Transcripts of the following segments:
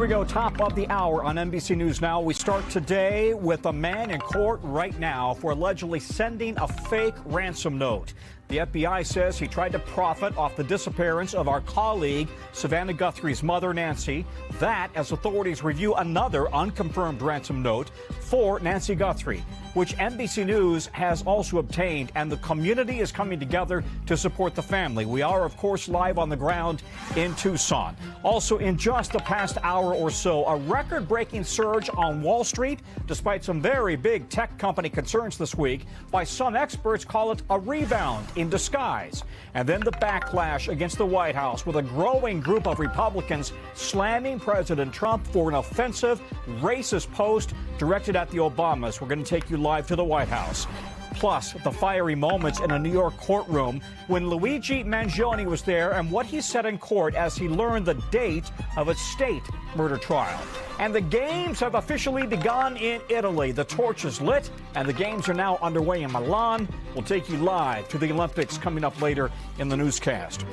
we go, top of the hour on NBC News Now. We start today with a man in court right now for allegedly sending a fake ransom note. The FBI says he tried to profit off the disappearance of our colleague, Savannah Guthrie's mother, Nancy. That as authorities review another unconfirmed ransom note for Nancy Guthrie, which NBC News has also obtained, and the community is coming together to support the family. We are, of course, live on the ground in Tucson. Also, in just the past hour or so, a record-breaking surge on Wall Street, despite some very big tech company concerns this week. By some experts, call it a rebound in disguise. And then the backlash against the White House, with a growing group of Republicans slamming President Trump for an offensive, racist post directed at the Obamas. We're going to take you live to the White House. Plus, the fiery moments in a New York courtroom when Luigi Mangione was there and what he said in court as he learned the date of a state murder trial. And the games have officially begun in Italy. The torch is lit, and the games are now underway in Milan. We'll take you live to the Olympics coming up later in the newscast.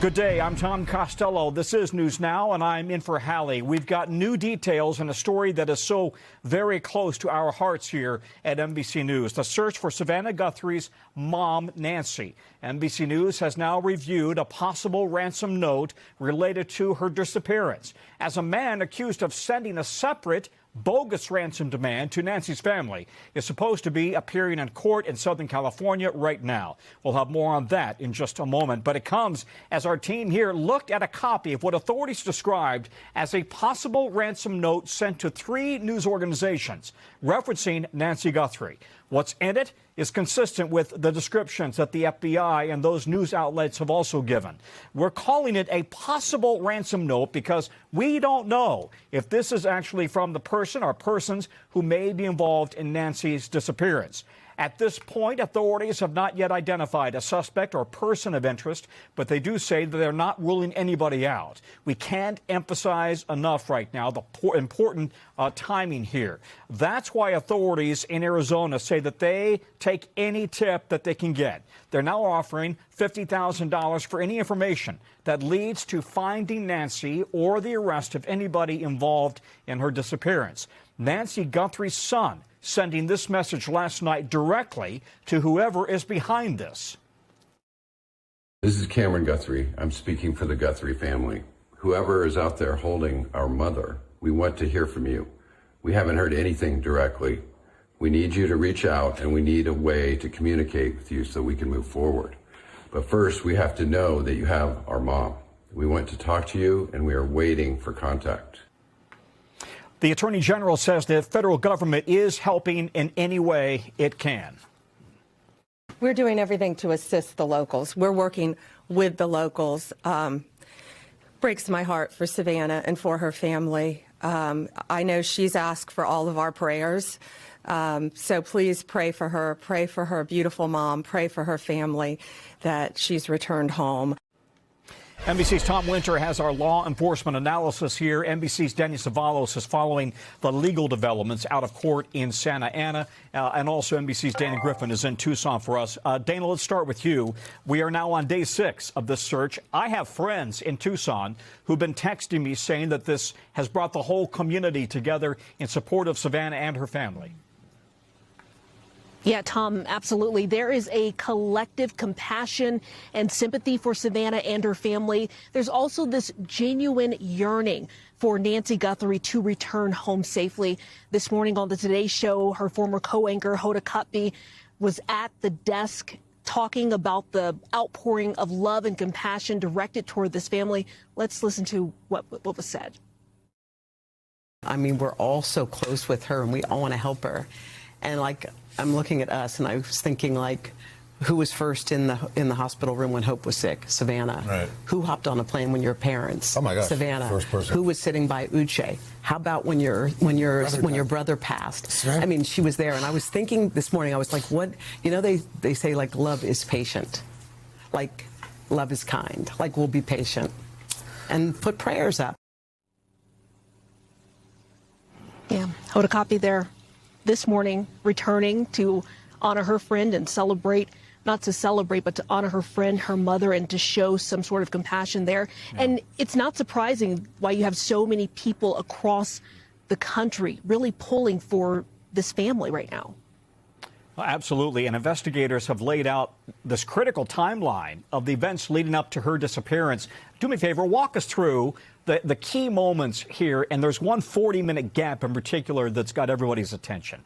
Good day, I'm Tom Costello. This is News Now, and I'm in for Hallie. We've got new details and a story that is so very close to our hearts here at NBC News. The search for Savannah Guthrie's mom, Nancy. NBC News has now reviewed a possible ransom note related to her disappearance, as a man accused of sending a separate bogus ransom demand to Nancy's family is supposed to be appearing in court in Southern California right now. We'll have more on that in just a moment, but it comes as our team here looked at a copy of what authorities described as a possible ransom note sent to 3 news organizations referencing Nancy Guthrie. What's in it is consistent with the descriptions that the FBI and those news outlets have also given. We're calling it a possible ransom note because we don't know if this is actually from the person or persons who may be involved in Nancy's disappearance. At this point, authorities have not yet identified a suspect or person of interest, but they do say that they're not ruling anybody out. We can't emphasize enough right now the important timing here. That's why authorities in Arizona say that they take any tip that they can get. They're now offering $50,000 for any information that leads to finding Nancy or the arrest of anybody involved in her disappearance. Nancy Guthrie's son sending this message last night directly to whoever is behind this. This is Cameron Guthrie. I'm speaking for the Guthrie family. Whoever is out there holding our mother, we want to hear from you. We haven't heard anything directly. We need you to reach out, and we need a way to communicate with you so we can move forward. But first, we have to know that you have our mom. We want to talk to you, and we are waiting for contact. The Attorney General says the federal government is helping in any way it can. We're doing everything to assist the locals. We're working with the locals. Breaks my heart for Savannah and for her family. I know she's asked for all of our prayers. So please pray for her beautiful mom, pray for her family that she's returned home. NBC's Tom Winter has our law enforcement analysis here. NBC's Dennis Avalos is following the legal developments out of court in Santa Ana. And also NBC's Dana Griffin is in Tucson for us. Dana, let's start with you. We are now on day 6 of this search. I have friends in Tucson who've been texting me saying that this has brought the whole community together in support of Savannah and her family. Yeah, Tom, absolutely. There is a collective compassion and sympathy for Savannah and her family. There's also this genuine yearning for Nancy Guthrie to return home safely. This morning on the Today Show, her former co-anchor, Hoda Kotb, was at the desk talking about the outpouring of love and compassion directed toward this family. Let's listen to what was said. I mean, we're all so close with her, and we all want to help her. And I'm looking at us, and I was thinking, who was first in the hospital room when Hope was sick? Savannah. Right. Who hopped on a plane when your parents? Oh my gosh. Savannah. First person. Who was sitting by Uche? How about when your brother passed? Right. I mean, she was there, and I was thinking this morning. I was like, what? You know, they say love is patient, love is kind. We'll be patient, and put prayers up. Yeah, Hoda Kotb there this morning, returning to honor her friend and celebrate not to celebrate, but to honor her friend, her mother, and to show some sort of compassion there. Yeah. And it's not surprising why you have so many people across the country really pulling for this family right now. Absolutely. And investigators have laid out this critical timeline of the events leading up to her disappearance. Do me a favor, walk us through the key moments here. And there's one 40-minute gap in particular that's got everybody's attention.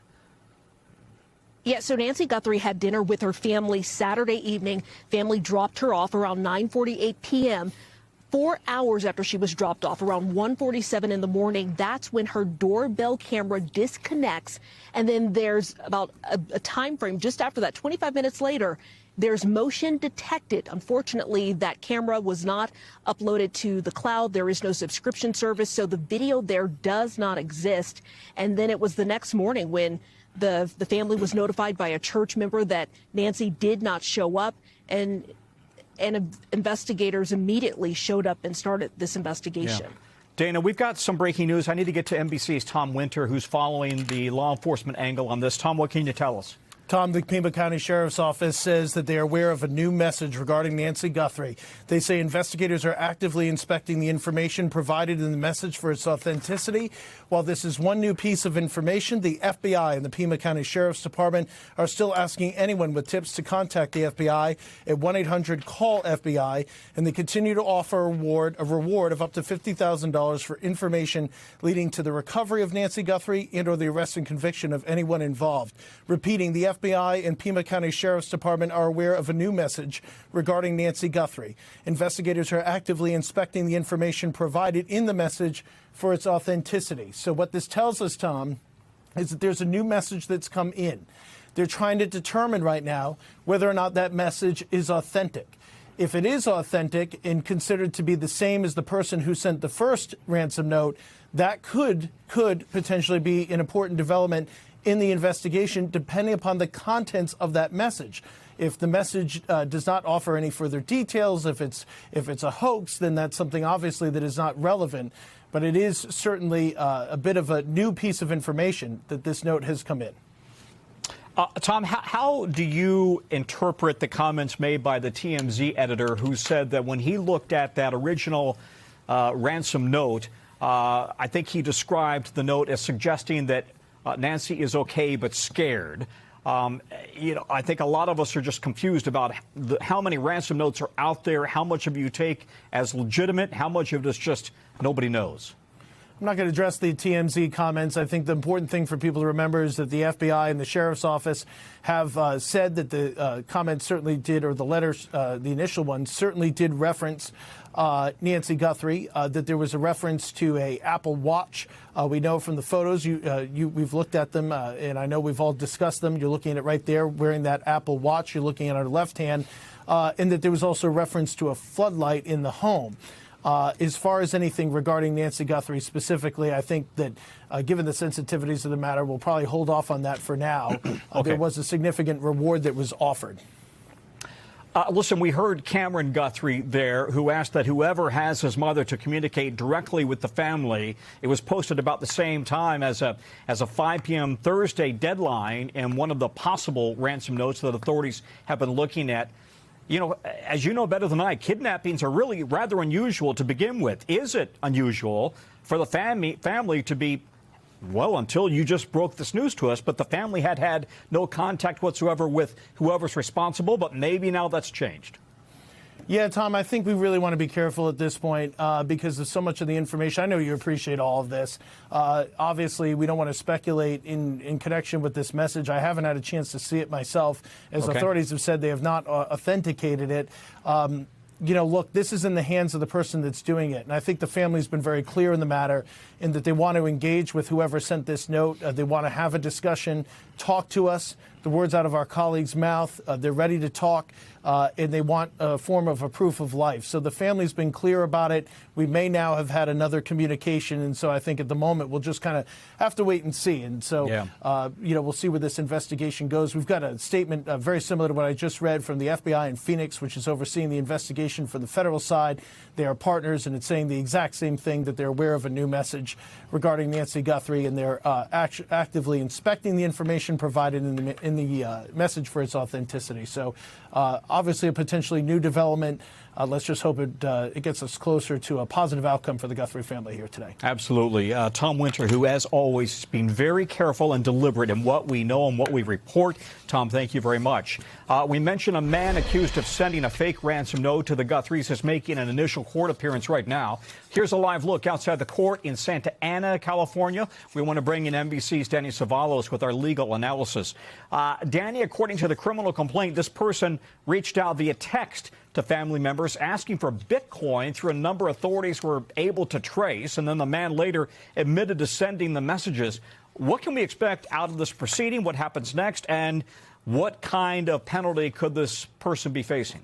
Yeah, so Nancy Guthrie had dinner with her family Saturday evening. Family dropped her off around 9:48 p.m. 4 hours after she was dropped off, around 1:47 in the morning, that's when her doorbell camera disconnects. And then there's about a time frame just after that, 25 minutes later, there's motion detected. Unfortunately, that camera was not uploaded to the cloud. There is no subscription service, so the video there does not exist. And then it was the next morning when the family was notified by a church member that Nancy did not show up, and investigators immediately showed up and started this investigation. Yeah. Dana, we've got some breaking news. I need to get to NBC's Tom Winter, who's following the law enforcement angle on this. Tom, what can you tell us? Tom, the Pima County Sheriff's Office says that they are aware of a new message regarding Nancy Guthrie. They say investigators are actively inspecting the information provided in the message for its authenticity. While this is one new piece of information, the FBI and the Pima County Sheriff's Department are still asking anyone with tips to contact the FBI at 1-800-CALL-FBI, and they continue to offer a reward of up to $50,000 for information leading to the recovery of Nancy Guthrie and or the arrest and conviction of anyone involved. Repeating, the FBI and Pima County Sheriff's Department are aware of a new message regarding Nancy Guthrie. Investigators are actively inspecting the information provided in the message for its authenticity. So what this tells us, Tom, is that there's a new message that's come in. They're trying to determine right now whether or not that message is authentic. If it is authentic and considered to be the same as the person who sent the first ransom note, that could potentially be an important development in the investigation, depending upon the contents of that message. If the message does not offer any further details, if it's a hoax, then that's something obviously that is not relevant. But it is certainly a bit of a new piece of information that this note has come in. Tom, how do you interpret the comments made by the TMZ editor who said that when he looked at that original ransom note, I think he described the note as suggesting that Nancy is okay but scared. I think a lot of us are just confused about how many ransom notes are out there, how much of you take as legitimate, how much of it is just nobody knows. I'm not going to address the TMZ comments. I think the important thing for people to remember is that the FBI and the Sheriff's Office have said that the comments certainly did, or the letters, the initial ones, certainly did reference Nancy Guthrie, that there was a reference to a Apple Watch. We know from the photos, we've looked at them, and I know we've all discussed them. You're looking at it right there, wearing that Apple Watch. You're looking at our left hand, and that there was also reference to a floodlight in the home. As far as anything regarding Nancy Guthrie specifically, I think that given the sensitivities of the matter, we'll probably hold off on that for now. Okay. There was a significant reward that was offered. Listen, we heard Cameron Guthrie there, who asked that whoever has his mother to communicate directly with the family. It was posted about the same time as a 5 p.m. Thursday deadline, and one of the possible ransom notes that authorities have been looking at. You know, as you know better than I, kidnappings are really rather unusual to begin with. Is it unusual for the family to be, well, until you just broke this news to us, but the family had no contact whatsoever with whoever's responsible, but maybe now that's changed? Yeah, Tom, I think we really want to be careful at this point because of so much of the information. I know you appreciate all of this. Obviously, we don't want to speculate in connection with this message. I haven't had a chance to see it myself. As authorities have said, they have not authenticated it. Look, this is in the hands of the person that's doing it. And I think the family's been very clear in the matter in that they want to engage with whoever sent this note. They want to have a discussion, talk to us, the words out of our colleague's mouth. They're ready to talk, and they want a form of a proof of life. So the family's been clear about it. We may now have had another communication, and so I think at the moment we'll just kind of have to wait and see. And so, we'll see where this investigation goes. We've got a statement very similar to what I just read from the FBI in Phoenix, which is overseeing the investigation for the federal side. They are partners, and it's saying the exact same thing, that they're aware of a new message regarding Nancy Guthrie, and they're actively inspecting the information provided in message for its authenticity. So obviously a potentially new development. Let's just hope it gets us closer to a positive outcome for the Guthrie family here today. Absolutely. Tom Winter, who, as always, has been very careful and deliberate in what we know and what we report. Tom, thank you very much. We mentioned a man accused of sending a fake ransom note to the Guthries is making an initial court appearance right now. Here's a live look outside the court in Santa Ana, California. We want to bring in NBC's Danny Savalos with our legal analysis. Danny, according to the criminal complaint, this person reached out via text to family members asking for Bitcoin through a number authorities were able to trace, and then the man later admitted to sending the messages. What can we expect out of this proceeding? What happens next? And what kind of penalty could this person be facing?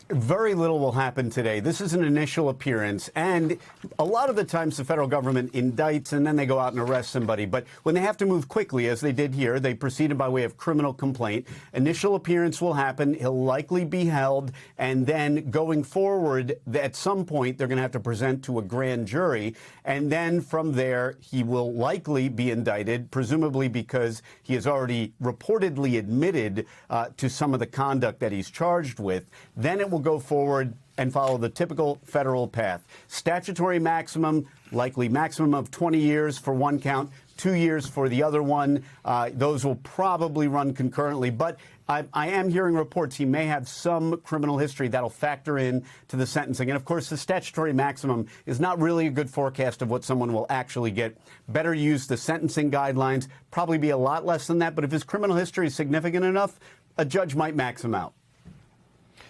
Very little will happen today. This is an initial appearance, and a lot of the times the federal government indicts and then they go out and arrest somebody. But when they have to move quickly, as they did here, they proceeded by way of criminal complaint. Initial appearance will happen. He'll likely be held, and then going forward, at some point, they're going to have to present to a grand jury. And then from there, he will likely be indicted, presumably because he has already reportedly admitted to some of the conduct that he's charged with. Then it will go forward and follow the typical federal path. Statutory maximum, likely maximum of 20 years for one count, 2 years for the other one. Those will probably run concurrently. But I am hearing reports he may have some criminal history that'll factor in to the sentencing. And, of course, the statutory maximum is not really a good forecast of what someone will actually get. Better use the sentencing guidelines, probably be a lot less than that. But if his criminal history is significant enough, a judge might max him out.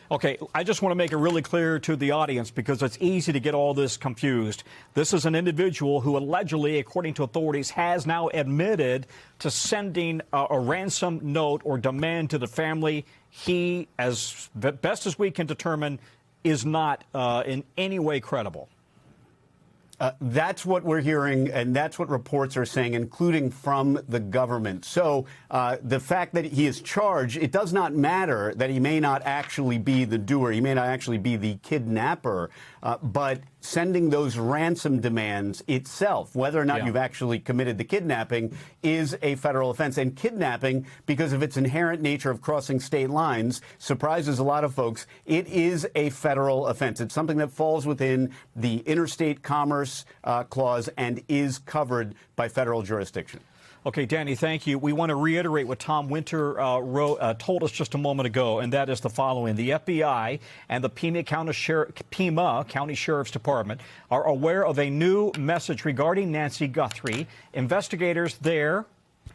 Okay, I just want to make it really clear to the audience because it's easy to get all this confused. This is an individual who allegedly, according to authorities, has now admitted to sending a ransom note or demand to the family. He, as best as we can determine, is not in any way credible. That's what we're hearing, and that's what reports are saying, including from the government. So the fact that he is charged, it does not matter that he may not actually be the doer. He may not actually be the kidnapper, but sending those ransom demands itself, whether or not you've actually committed the kidnapping, is a federal offense. And kidnapping, because of its inherent nature of crossing state lines, surprises a lot of folks. It is a federal offense. It's something that falls within the interstate commerce clause and is covered by federal jurisdiction. Okay, Danny, thank you. We want to reiterate what Tom Winter told us just a moment ago, and that is the following. The FBI and the Pima County Sheriff's Department are aware of a new message regarding Nancy Guthrie. Investigators there,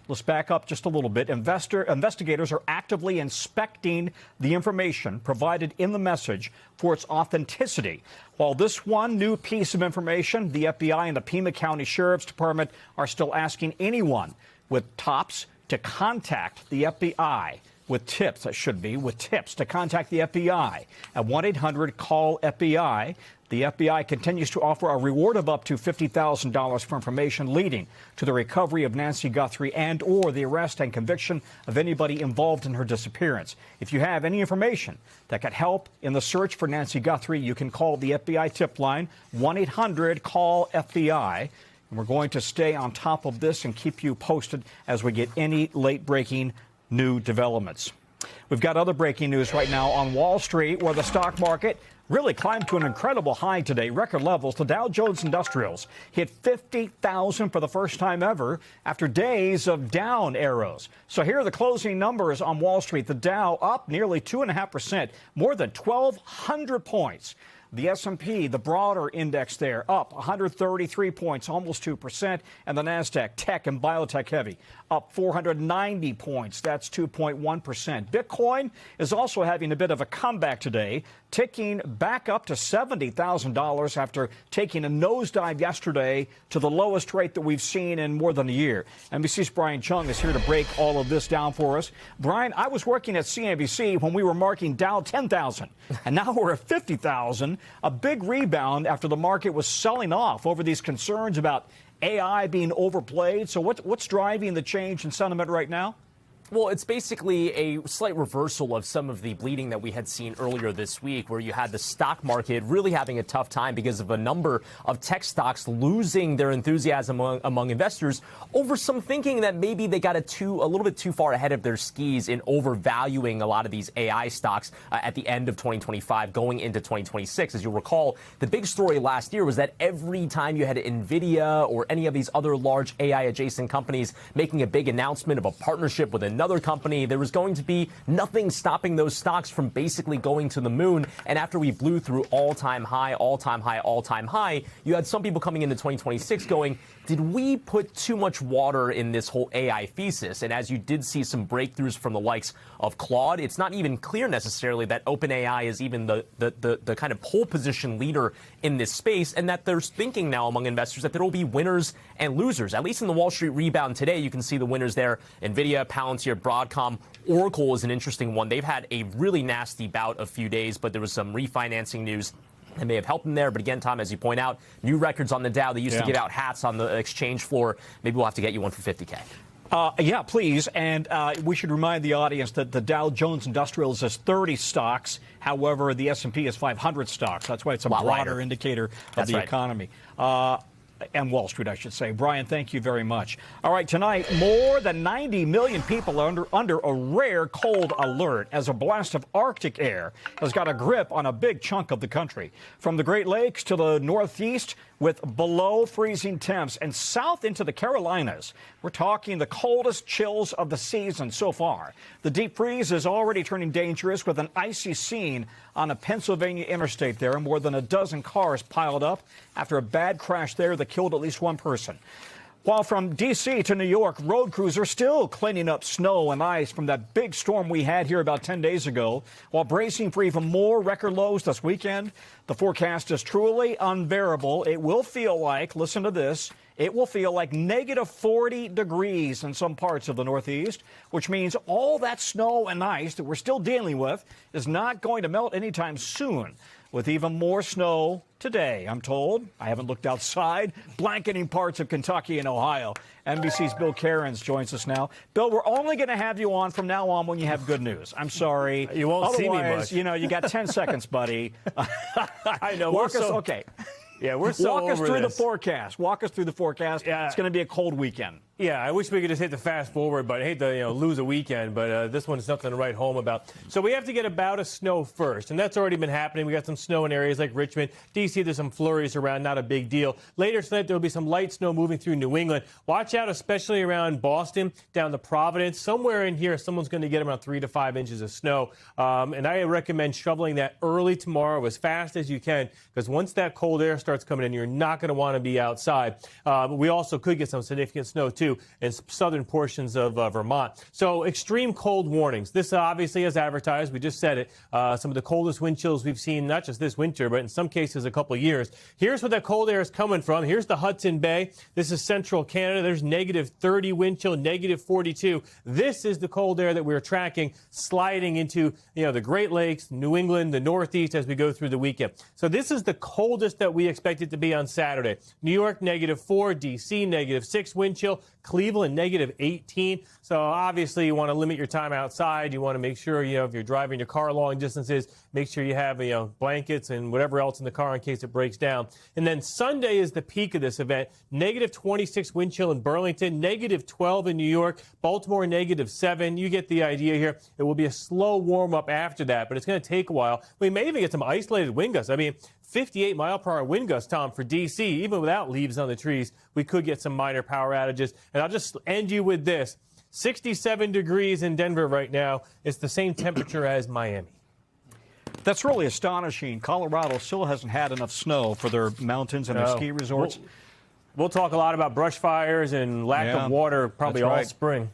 let's back up just a little bit. Investigators are actively inspecting the information provided in the message for its authenticity. While this one new piece of information, the FBI and the Pima County Sheriff's Department are still asking anyone with tops to contact the FBI with tips, to contact the FBI at 1-800-CALL-FBI. The FBI continues to offer a reward of up to $50,000 for information leading to the recovery of Nancy Guthrie and or the arrest and conviction of anybody involved in her disappearance. If you have any information that could help in the search for Nancy Guthrie, you can call the FBI tip line, 1-800-CALL-FBI. And we're going to stay on top of this and keep you posted as we get any late-breaking new developments. We've got other breaking news right now on Wall Street, where the stock market really climbed to an incredible high today, record levels. The Dow Jones Industrials hit 50,000 for the first time ever after days of down arrows. So here are the closing numbers on Wall Street. The Dow up nearly 2.5%, more than 1,200 points. The S&P, the broader index there, up 133 points, almost 2%. And the NASDAQ, tech and biotech heavy, up 490 points. That's 2.1%. Bitcoin is also having a bit of a comeback today, ticking back up to $70,000 after taking a nosedive yesterday to the lowest rate that we've seen in more than a year. NBC's Brian Chung is here to break all of this down for us. Brian, I was working at CNBC when we were marking Dow 10,000, and now we're at 50,000. A big rebound after the market was selling off over these concerns about AI being overplayed. So what's driving the change in sentiment right now? Well, it's basically a slight reversal of some of the bleeding that we had seen earlier this week, where you had the stock market really having a tough time because of a number of tech stocks losing their enthusiasm among investors over some thinking that maybe they got a little bit too far ahead of their skis in overvaluing a lot of these AI stocks at the end of 2025 going into 2026. As you'll recall, the big story last year was that every time you had NVIDIA or any of these other large AI adjacent companies making a big announcement of a partnership with another company, there was going to be nothing stopping those stocks from basically going to the moon. And after we blew through all-time high, all-time high, all-time high, you had some people coming into 2026 going, did we put too much water in this whole AI thesis? And as you did see some breakthroughs from the likes of Claude, it's not even clear necessarily that OpenAI is even the kind of pole position leader in this space, and that there's thinking now among investors that there will be winners and losers. At least in the Wall Street rebound today, you can see the winners there. NVIDIA, Palantir, Broadcom. Oracle is an interesting one. They've had a really nasty bout of few days, but there was some refinancing news that may have helped them there. But again, Tom, as you point out, new records on the Dow. They used to give out hats on the exchange floor. Maybe we'll have to get you one for $50K. Yeah, please. And we should remind the audience that the Dow Jones Industrials has 30 stocks. However, the S&P is 500 stocks. That's why it's a broader indicator of the economy. And Wall Street, I should say. Brian, thank you very much. All right, tonight, more than 90 million people are under a rare cold alert as a blast of Arctic air has got a grip on a big chunk of the country. From the Great Lakes to the Northeast, with below freezing temps and south into the Carolinas. We're talking the coldest chills of the season so far. The deep freeze is already turning dangerous with an icy scene on a Pennsylvania interstate there. More than a dozen cars piled up after a bad crash there that killed at least one person. While from D.C. to New York, road crews are still cleaning up snow and ice from that big storm we had here about 10 days ago, while bracing for even more record lows this weekend. The forecast is truly unbearable. It will feel like, listen to this, it will feel like negative 40 degrees in some parts of the Northeast, which means all that snow and ice that we're still dealing with is not going to melt anytime soon. With even more snow today, I'm told. I haven't looked outside, blanketing parts of Kentucky and Ohio. NBC's Bill Cairns joins us now. Bill, we're only going to have you on from now on when you have good news. I'm sorry. You won't see me much. You know, you got 10 seconds, buddy. I know. Okay. Yeah, we're so Walk us over through this. the forecast. Walk us through the forecast. Yeah. It's going to be a cold weekend. Yeah, I wish we could just hit the fast forward, but I hate to lose a weekend. But this one's nothing to write home about. So we have to get about a snow first, and that's already been happening. We got some snow in areas like Richmond, D.C. There's some flurries around, not a big deal. Later tonight there will be some light snow moving through New England. Watch out, especially around Boston, down to Providence. Somewhere in here, someone's going to get around 3 to 5 inches of snow, and I recommend shoveling that early tomorrow as fast as you can, because once that cold air starts coming in, you're not going to want to be outside. We also could get some significant snow too in southern portions of Vermont. So extreme cold warnings. This obviously is advertised. We just said it. Some of the coldest wind chills we've seen, not just this winter, but in some cases a couple of years. Here's where that cold air is coming from. Here's the Hudson Bay. This is central Canada. There's negative 30 wind chill, negative 42. This is the cold air that we're tracking sliding into the Great Lakes, New England, the Northeast as we go through the weekend. So this is the coldest that we expect it to be on Saturday. New York, negative 4. D.C., negative 6 wind chill. Cleveland, negative 18. So obviously you want to limit your time outside. You want to make sure, if you're driving your car long distances, make sure you have, blankets and whatever else in the car in case it breaks down. And then Sunday is the peak of this event. Negative 26 wind chill in Burlington, negative 12 in New York, Baltimore, negative 7. You get the idea here. It will be a slow warm up after that, but it's going to take a while. We may even get some isolated wind gusts. 58-mile-per-hour wind gusts, Tom, for D.C., even without leaves on the trees, we could get some minor power outages. And I'll just end you with this. 67 degrees in Denver right now. It's the same temperature as Miami. That's really astonishing. Colorado still hasn't had enough snow for their mountains and their ski resorts. We'll talk a lot about brush fires and lack of water probably all spring.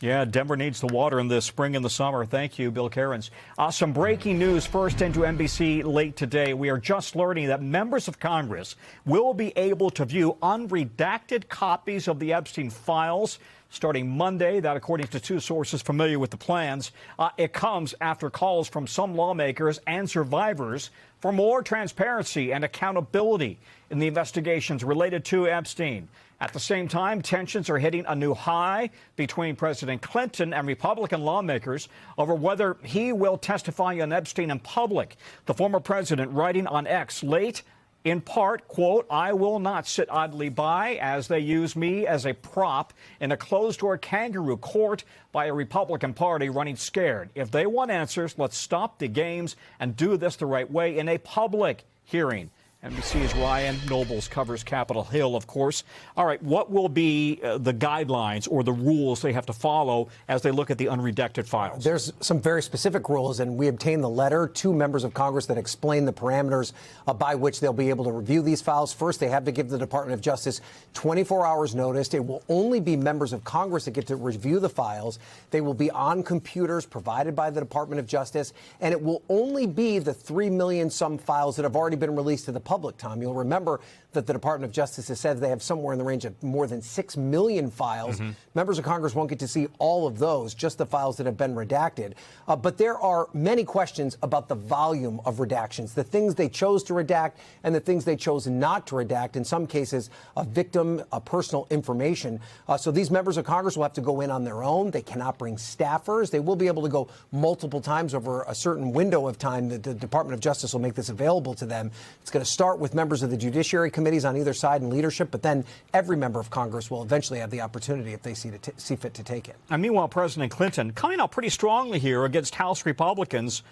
Yeah, Denver needs the water in the spring and the summer. Thank you, Bill Cairns. Some breaking news first into NBC late today. We are just learning that members of Congress will be able to view unredacted copies of the Epstein files starting Monday. That, according to two sources familiar with the plans. It comes after calls from some lawmakers and survivors for more transparency and accountability in the investigations related to Epstein. At the same time, tensions are hitting a new high between President Clinton and Republican lawmakers over whether he will testify on Epstein in public. The former president writing on X late, in part, quote, "I will not sit idly by as they use me as a prop in a closed-door kangaroo court by a Republican Party running scared. If they want answers, let's stop the games and do this the right way in a public hearing." NBC's Ryan Nobles covers Capitol Hill, of course. All right, what will be the guidelines or the rules they have to follow as they look at the unredacted files? There's some very specific rules, and we obtained the letter to members of Congress that explain the parameters by which they'll be able to review these files. First, they have to give the Department of Justice 24 hours notice. It will only be members of Congress that get to review the files. They will be on computers provided by the Department of Justice, and it will only be the 3 million some files that have already been released to the public. Tom, you'll remember that the Department of Justice has said they have somewhere in the range of more than 6 million files. Members of Congress won't get to see all of those, just the files that have been redacted. But there are many questions about the volume of redactions, the things they chose to redact and the things they chose not to redact, in some cases, victim personal information. So these members of Congress will have to go in on their own. They cannot bring staffers. They will be able to go multiple times over a certain window of time that the Department of Justice will make this available to them. It's going to start with members of the Judiciary Committees on either side and leadership, but then every member of Congress will eventually have the opportunity, if they see fit to take it. And meanwhile, President Clinton coming out pretty strongly here against House Republicans.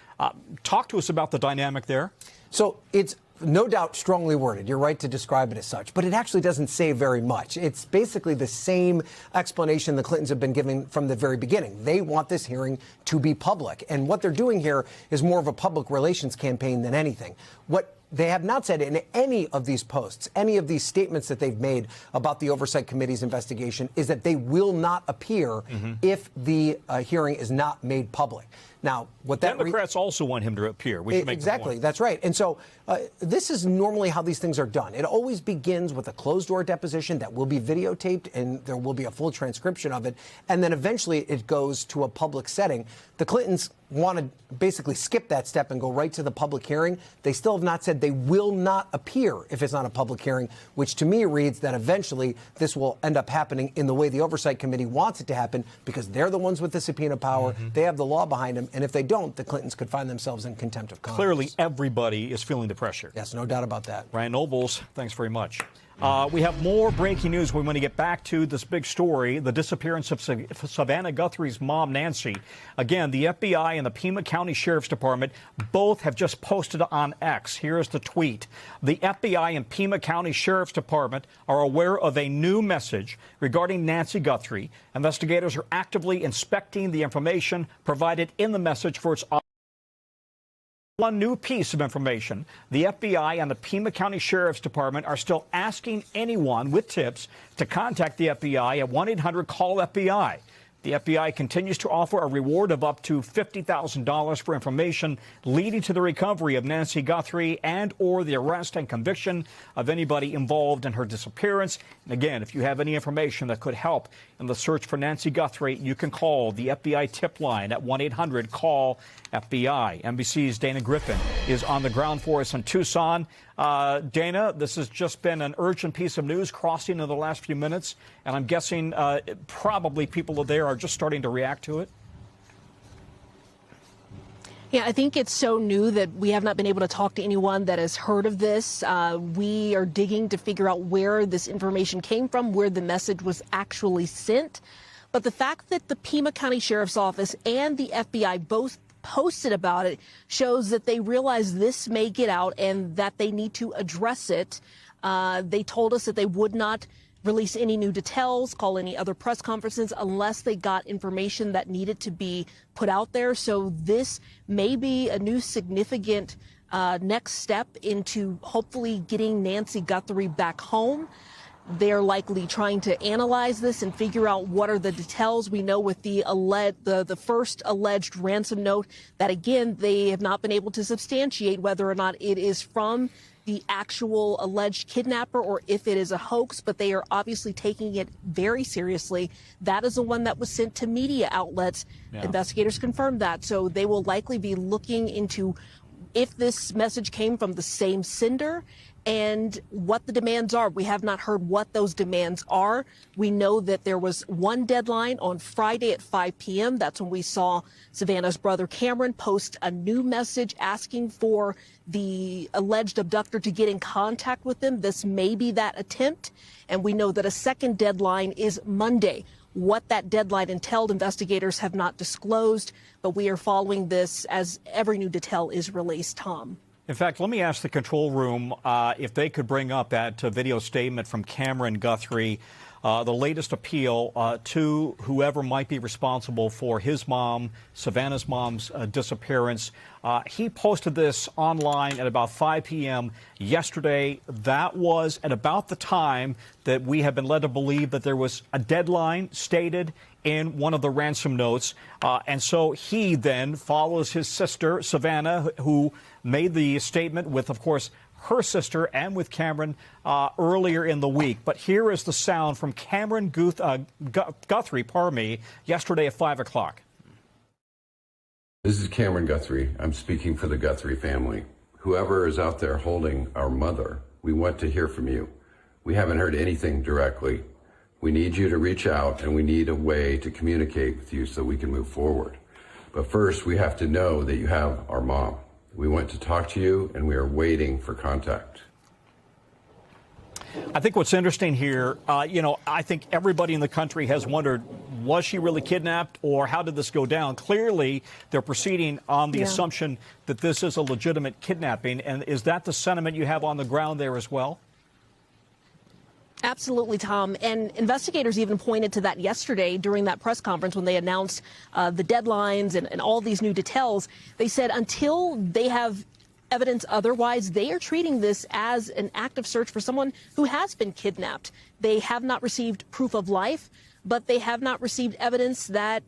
Talk to us about the dynamic there. So it's no doubt strongly worded. You're right to describe it as such, but it actually doesn't say very much. It's basically the same explanation the Clintons have been giving from the very beginning. They want this hearing to be public, and what they're doing here is more of a public relations campaign than anything. What they have not said in any of these posts, any of these statements that they've made about the Oversight Committee's investigation, is that they will not appear if the hearing is not made public. Now, what that Democrats also want him to appear. We should make exactly. That's right. And so this is normally how these things are done. It always begins with a closed-door deposition that will be videotaped, and there will be a full transcription of it. And then eventually it goes to a public setting. The Clintons want to basically skip that step and go right to the public hearing. They still have not said they will not appear if it's not a public hearing, which to me reads that eventually this will end up happening in the way the Oversight Committee wants it to happen, because they're the ones with the subpoena power. They have the law behind them. And if they don't, the Clintons could find themselves in contempt of Congress. Clearly, everybody is feeling the pressure. Yes, no doubt about that. Ryan Nobles, thanks very much. We have more breaking news. We want to get back to this big story, the disappearance of Savannah Guthrie's mom, Nancy. Again, the FBI and the Pima County Sheriff's Department both have just posted on X. Here's the tweet. The FBI and Pima County Sheriff's Department are aware of a new message regarding Nancy Guthrie. Investigators are actively inspecting the information provided in the message for its one new piece of information. The FBI and the Pima County Sheriff's Department are still asking anyone with tips to contact the FBI at 1-800-CALL-FBI. The FBI continues to offer a reward of up to $50,000 for information leading to the recovery of Nancy Guthrie and or the arrest and conviction of anybody involved in her disappearance. And again, if you have any information that could help in the search for Nancy Guthrie, you can call the FBI tip line at 1-800-CALL-FBI. NBC's Dana Griffin is on the ground for us in Tucson. Dana, this has just been an urgent piece of news crossing in the last few minutes, and I'm guessing probably people there are just starting to react to it. Yeah, I think it's so new that we have not been able to talk to anyone that has heard of this. We are digging to figure out where this information came from, where the message was actually sent. But the fact that the Pima County Sheriff's Office and the FBI both posted about it shows that they realize this may get out and that they need to address it. They told us that they would not release any new details, call any other press conferences unless they got information that needed to be put out there. So this may be a new significant next step into hopefully getting Nancy Guthrie back home. They're likely trying to analyze this and figure out what are the details. We know with the first alleged ransom note that, again, they have not been able to substantiate whether or not it is from the actual alleged kidnapper or if it is a hoax, but they are obviously taking it very seriously. That is the one that was sent to media outlets. Yeah. Investigators confirmed that. So they will likely be looking into if this message came from the same sender and what the demands are. We have not heard what those demands are. We know that there was one deadline on Friday at 5 p.m. That's when we saw Savannah's brother Cameron post a new message asking for the alleged abductor to get in contact with them. This may be that attempt. And we know that a second deadline is Monday. What that deadline entailed, investigators have not disclosed, but we are following this as every new detail is released, Tom. In fact, let me ask the control room if they could bring up that video statement from Cameron Guthrie, the latest appeal to whoever might be responsible for his mom, Savannah's mom's disappearance. He posted this online at about 5 p.m. yesterday. That was at about the time that we have been led to believe that there was a deadline stated in one of the ransom notes. And so he then follows his sister, Savannah, who made the statement with, of course, her sister and with Cameron earlier in the week. But here is the sound from Cameron Guthrie, yesterday at 5 o'clock. This is Cameron Guthrie. I'm speaking for the Guthrie family. Whoever is out there holding our mother, we want to hear from you. We haven't heard anything directly. We need you to reach out, and we need a way to communicate with you so we can move forward. But first, we have to know that you have our mom. We want to talk to you, and we are waiting for contact. I think what's interesting here, I think everybody in the country has wondered, was she really kidnapped or how did this go down? Clearly, they're proceeding on the assumption that this is a legitimate kidnapping. And is that the sentiment you have on the ground there as well? Absolutely, Tom. And investigators even pointed to that yesterday during that press conference when they announced the deadlines and all these new details. They said until they have evidence otherwise, they are treating this as an active search for someone who has been kidnapped. They have not received proof of life, but they have not received evidence that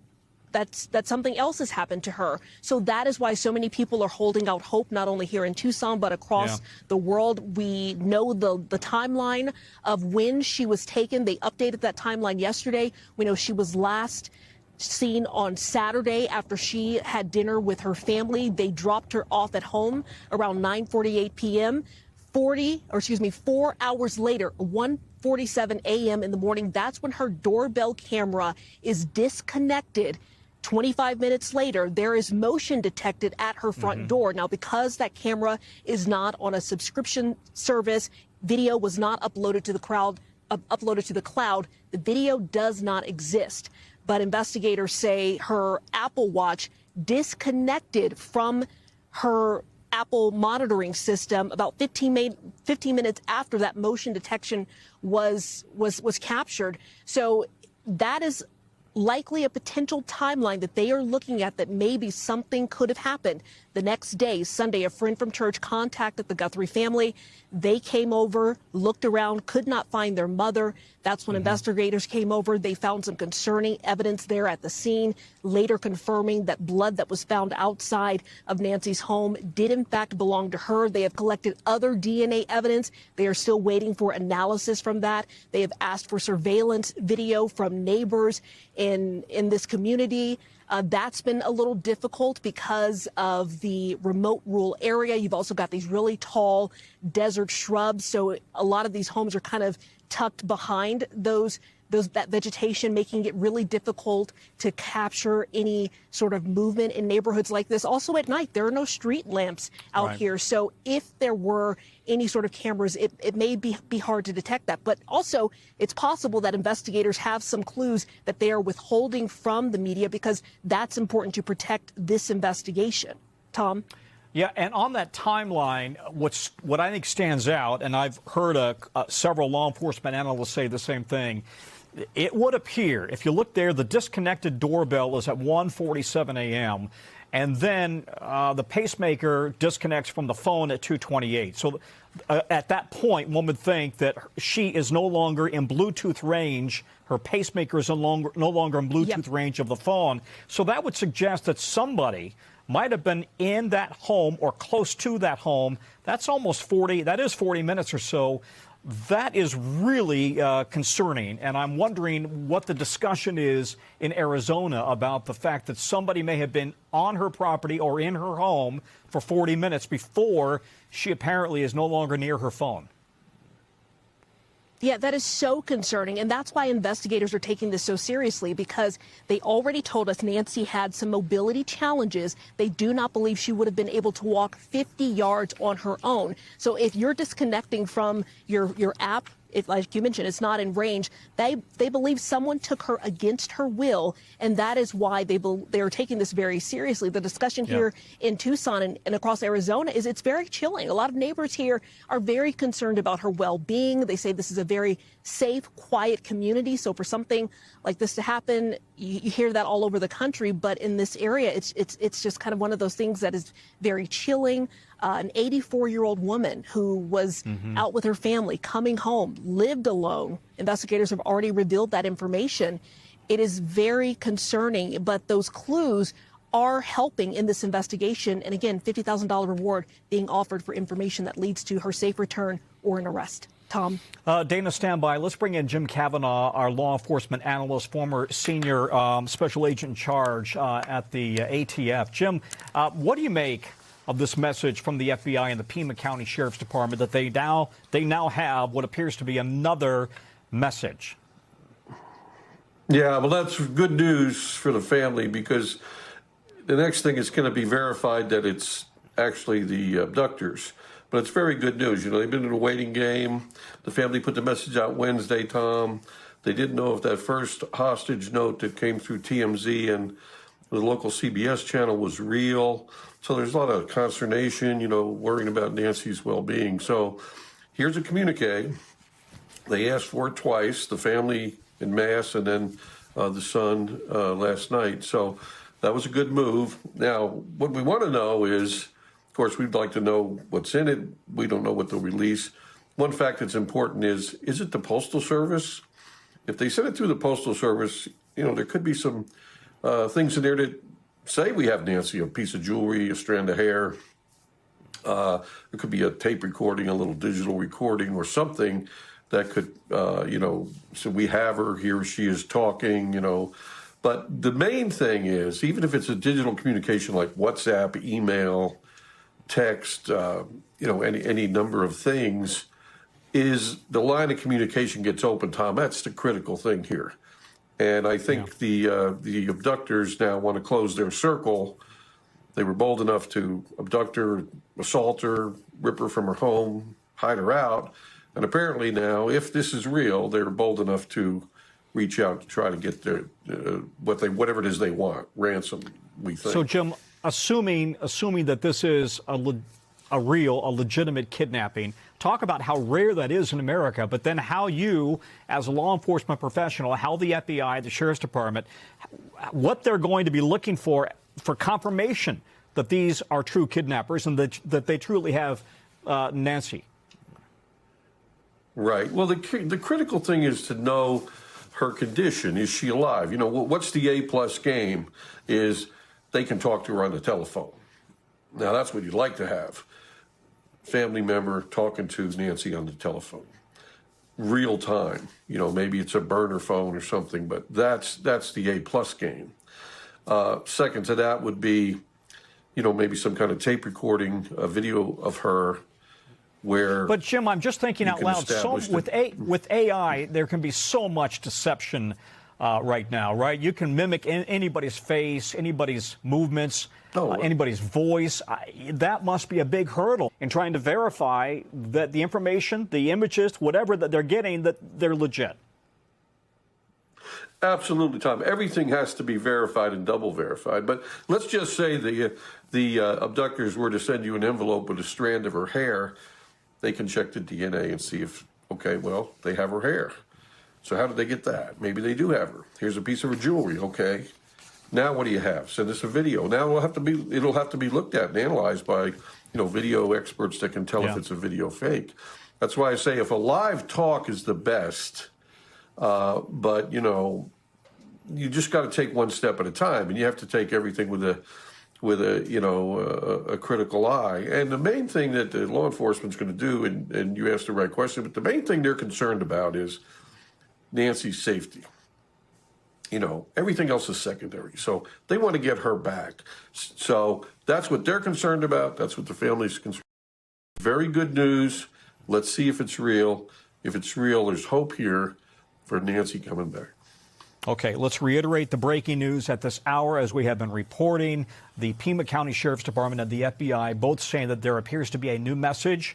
something else has happened to her. So that is why so many people are holding out hope, not only here in Tucson, but across the world. We know the timeline of when she was taken. They updated that timeline yesterday. We know she was last seen on Saturday after she had dinner with her family. They dropped her off at home around 9:48 p.m. 4 hours later, 1:47 a.m. in the morning, that's when her doorbell camera is disconnected. 25 minutes later, there is motion detected at her front door. Now, because that camera is not on a subscription service, video was not uploaded to the cloud. The video does not exist. But investigators say her Apple Watch disconnected from her Apple monitoring system about 15 minutes after that motion detection was captured. So that is likely a potential timeline that they are looking at, that maybe something could have happened. The next day, Sunday, a friend from church contacted the Guthrie family. They came over, looked around, could not find their mother. That's when investigators came over. They found some concerning evidence there at the scene, later confirming that blood that was found outside of Nancy's home did in fact belong to her. They have collected other DNA evidence. They are still waiting for analysis from that. They have asked for surveillance video from neighbors in this community. That's been a little difficult because of the remote rural area. You've also got these really tall desert shrubs. So a lot of these homes are kind of tucked behind that vegetation, making it really difficult to capture any sort of movement in neighborhoods like this. Also at night, there are no street lamps out here. So if there were any sort of cameras, it may be hard to detect that. But also, it's possible that investigators have some clues that they are withholding from the media, because that's important to protect this investigation. Tom? Yeah, and on that timeline, what I think stands out, and I've heard several law enforcement analysts say the same thing, it would appear, if you look there, the disconnected doorbell is at 1:47 a.m., and then the pacemaker disconnects from the phone at 2:28. So at that point, one would think that she is no longer in Bluetooth range. Her pacemaker is no longer in Bluetooth range of the phone. So that would suggest that somebody might have been in that home or close to that home. That's almost 40. That is 40 minutes or so. That is really concerning, and I'm wondering what the discussion is in Arizona about the fact that somebody may have been on her property or in her home for 40 minutes before she apparently is no longer near her phone. Yeah, that is so concerning, and that's why investigators are taking this so seriously, because they already told us Nancy had some mobility challenges. They do not believe she would have been able to walk 50 yards on her own. So if you're disconnecting from your app, like you mentioned, it's not in range, they believe someone took her against her will, and that is why they are taking this very seriously. The discussion here in Tucson and across Arizona is it's very chilling. A lot of neighbors here are very concerned about her well-being. They say this is a very safe, quiet community. So for something like this to happen, you hear that all over the country, but in this area, it's just kind of one of those things that is very chilling. An 84-year-old woman who was out with her family, coming home, lived alone. Investigators have already revealed that information. It is very concerning, but those clues are helping in this investigation. And again, $50,000 reward being offered for information that leads to her safe return or an arrest. Tom. Dana, stand by. Let's bring in Jim Kavanaugh, our law enforcement analyst, former senior special agent in charge at the ATF. Jim, what do you make of this message from the FBI and the Pima County Sheriff's Department that they now have what appears to be another message? Yeah, well, that's good news for the family, because the next thing is going to be verified that it's actually the abductors. But it's very good news. You know, they've been in a waiting game. The family put the message out Wednesday, Tom. They didn't know if that first hostage note that came through TMZ and the local CBS channel was real. So there's a lot of consternation, you know, worrying about Nancy's well-being. So here's a communique. They asked for it twice, the family en masse and then the son last night. So that was a good move. Now, what we want to know is, of course, we'd like to know what's in it. We don't know what they'll release. One fact that's important is it the Postal Service? If they send it through the Postal Service, you know, there could be some things in there that say we have Nancy, a piece of jewelry, a strand of hair. It could be a tape recording, a little digital recording, or something that could, you know, so we have her, here she is talking, you know. But the main thing is, even if it's a digital communication like WhatsApp, email, text, you know, any number of things, is the line of communication gets open, Tom. That's the critical thing here. And I think the abductors now want to close their circle. They were bold enough to abduct her, assault her, rip her from her home, hide her out. And apparently now, if this is real, they're bold enough to reach out to try to get their whatever it is they want, ransom, we think. So, Jim, assuming that this is a legitimate kidnapping, talk about how rare that is in America, but then how you, as a law enforcement professional, how the FBI, the Sheriff's Department, what they're going to be looking for confirmation that these are true kidnappers and that they truly have Nancy. Right. Well, the critical thing is to know her condition. Is she alive? You know, what's the A+ game is they can talk to her on the telephone. Now, that's what you'd like to have. Family member talking to Nancy on the telephone. Real time. You know, maybe it's a burner phone or something, but that's the A+ game. Second to that would be, you know, maybe some kind of tape recording, a video of her where... But, Jim, I'm just thinking out loud, with AI, there can be so much deception right now, right? You can mimic anybody's face, anybody's movements, anybody's voice. That must be a big hurdle in trying to verify that the information, the images, whatever that they're getting, that they're legit. Absolutely, Tom. Everything has to be verified and double verified. But let's just say the abductors were to send you an envelope with a strand of her hair. They can check the DNA and see if, okay, well, they have her hair. So how did they get that? Maybe they do have her. Here's a piece of her jewelry. Okay. Now what do you have? Send us a video. Now it'll have to be looked at and analyzed by, you know, video experts that can tell if it's a video fake. That's why I say if a live talk is the best, but, you know, you just got to take one step at a time, and you have to take everything with with a critical eye. And the main thing that the law enforcement's going to do, and you asked the right question, but the main thing they're concerned about is Nancy's safety. Everything else is secondary. So they want to get her back. So that's what they're concerned about. That's what the family's concerned about. Very good news. Let's see if it's real. If it's real, there's hope here for Nancy coming back. Okay, let's reiterate the breaking news at this hour. As we have been reporting, the Pima County Sheriff's Department and the FBI both saying that there appears to be a new message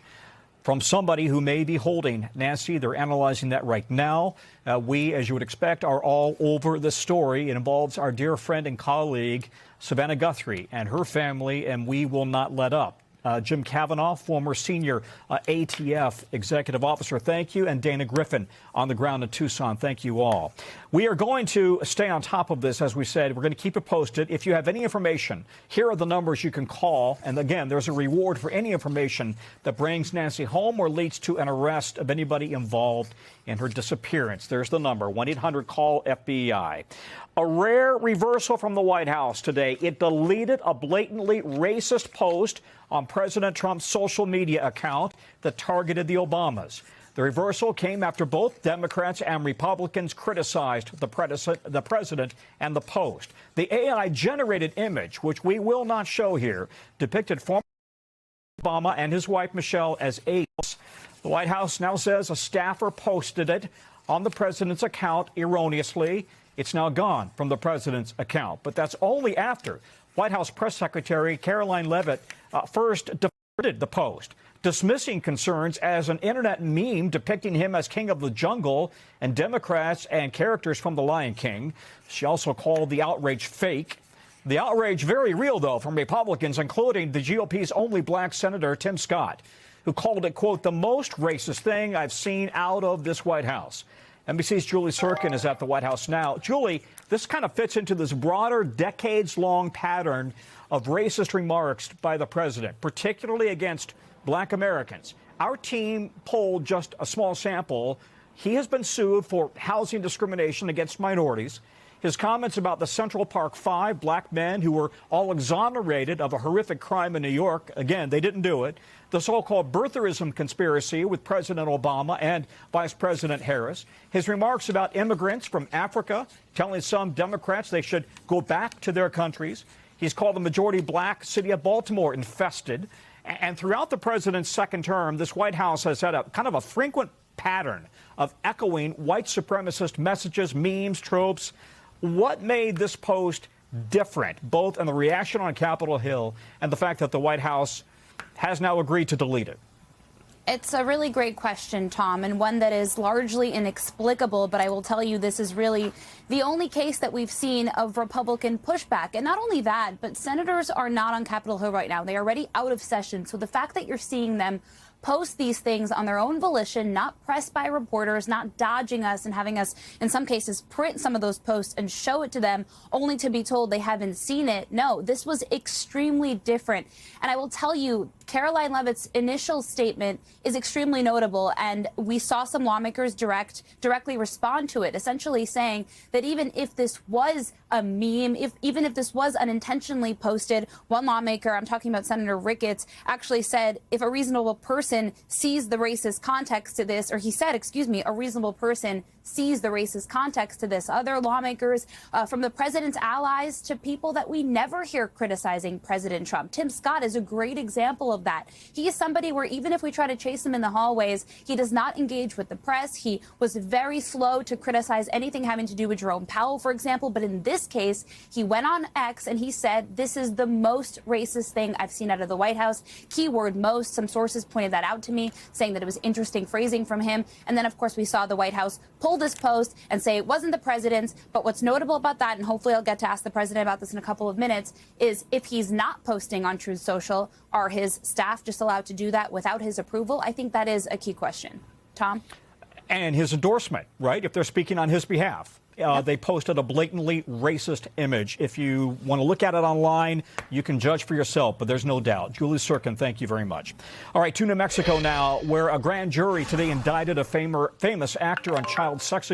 from somebody who may be holding Nancy. They're analyzing that right now. We, as you would expect, are all over the story. It involves our dear friend and colleague, Savannah Guthrie, and her family, and we will not let up. Jim Kavanaugh, former senior ATF executive officer, thank you. And Dana Griffin on the ground in Tucson, thank you all. We are going to stay on top of this, as we said. We're going to keep it posted. If you have any information, here are the numbers you can call. And again, there's a reward for any information that brings Nancy home or leads to an arrest of anybody involved in her disappearance. There's the number, 1-800-CALL-FBI. A rare reversal from the White House today. It deleted a blatantly racist post on President Trump's social media account that targeted the Obamas. The reversal came after both Democrats and Republicans criticized the president and the post. The AI-generated image, which we will not show here, depicted former Obama and his wife Michelle as apes. The White House now says a staffer posted it on the president's account erroneously. It's now gone from the president's account. But that's only after White House Press Secretary Caroline Leavitt first deferred the post, dismissing concerns as an internet meme depicting him as king of the jungle and Democrats and characters from The Lion King. She also called the outrage fake. The outrage very real, though, from Republicans, including the GOP's only black Senator Tim Scott, who called it, quote, the most racist thing I've seen out of this White House. NBC's Julie Sirkin is at the White House now. Julie, this kind of fits into this broader decades-long pattern of racist remarks by the president, particularly against black Americans. Our team polled just a small sample. He has been sued for housing discrimination against minorities. His comments about the Central Park Five, black men who were all exonerated of a horrific crime in New York. Again, they didn't do it. The so-called birtherism conspiracy with President Obama and Vice President Harris. His remarks about immigrants from Africa, telling some Democrats they should go back to their countries. He's called the majority black city of Baltimore infested. And throughout the president's second term, this White House has had a kind of a frequent pattern of echoing white supremacist messages, memes, tropes. What made this post different, both in the reaction on Capitol Hill and the fact that the White House has now agreed to delete it? It's a really great question, Tom, and one that is largely inexplicable. But I will tell you, this is really the only case that we've seen of Republican pushback. And not only that, but senators are not on Capitol Hill right now. They are already out of session. So the fact that you're seeing them post these things on their own volition, not pressed by reporters, not dodging us and having us, in some cases, print some of those posts and show it to them only to be told they haven't seen it. No, this was extremely different. And I will tell you, Caroline Leavitt's initial statement is extremely notable, and we saw some lawmakers directly respond to it, essentially saying that even if this was a meme, even if this was unintentionally posted, one lawmaker, I'm talking about Senator Ricketts, actually said if a reasonable person sees the racist context to this, or he said, excuse me, a reasonable person sees the racist context to this. Other lawmakers, from the president's allies to people that we never hear criticizing President Trump. Tim Scott is a great example of that. He is somebody where even if we try to chase him in the hallways, he does not engage with the press. He was very slow to criticize anything having to do with Jerome Powell, for example. But in this case, he went on X and he said, this is the most racist thing I've seen out of the White House. Keyword most. Some sources pointed that out to me, saying that it was interesting phrasing from him. And then, of course, we saw the White House pull this post and say it wasn't the president's. But what's notable about that, and hopefully I'll get to ask the president about this in a couple of minutes, is if he's not posting on Truth Social, are his staff just allowed to do that without his approval? I think that is a key question. Tom? And his endorsement, right? If they're speaking on his behalf. They posted a blatantly racist image. If you want to look at it online, you can judge for yourself, but there's no doubt. Julie Sirkin, thank you very much. All right, to New Mexico now, where a grand jury today indicted a famous actor on child sex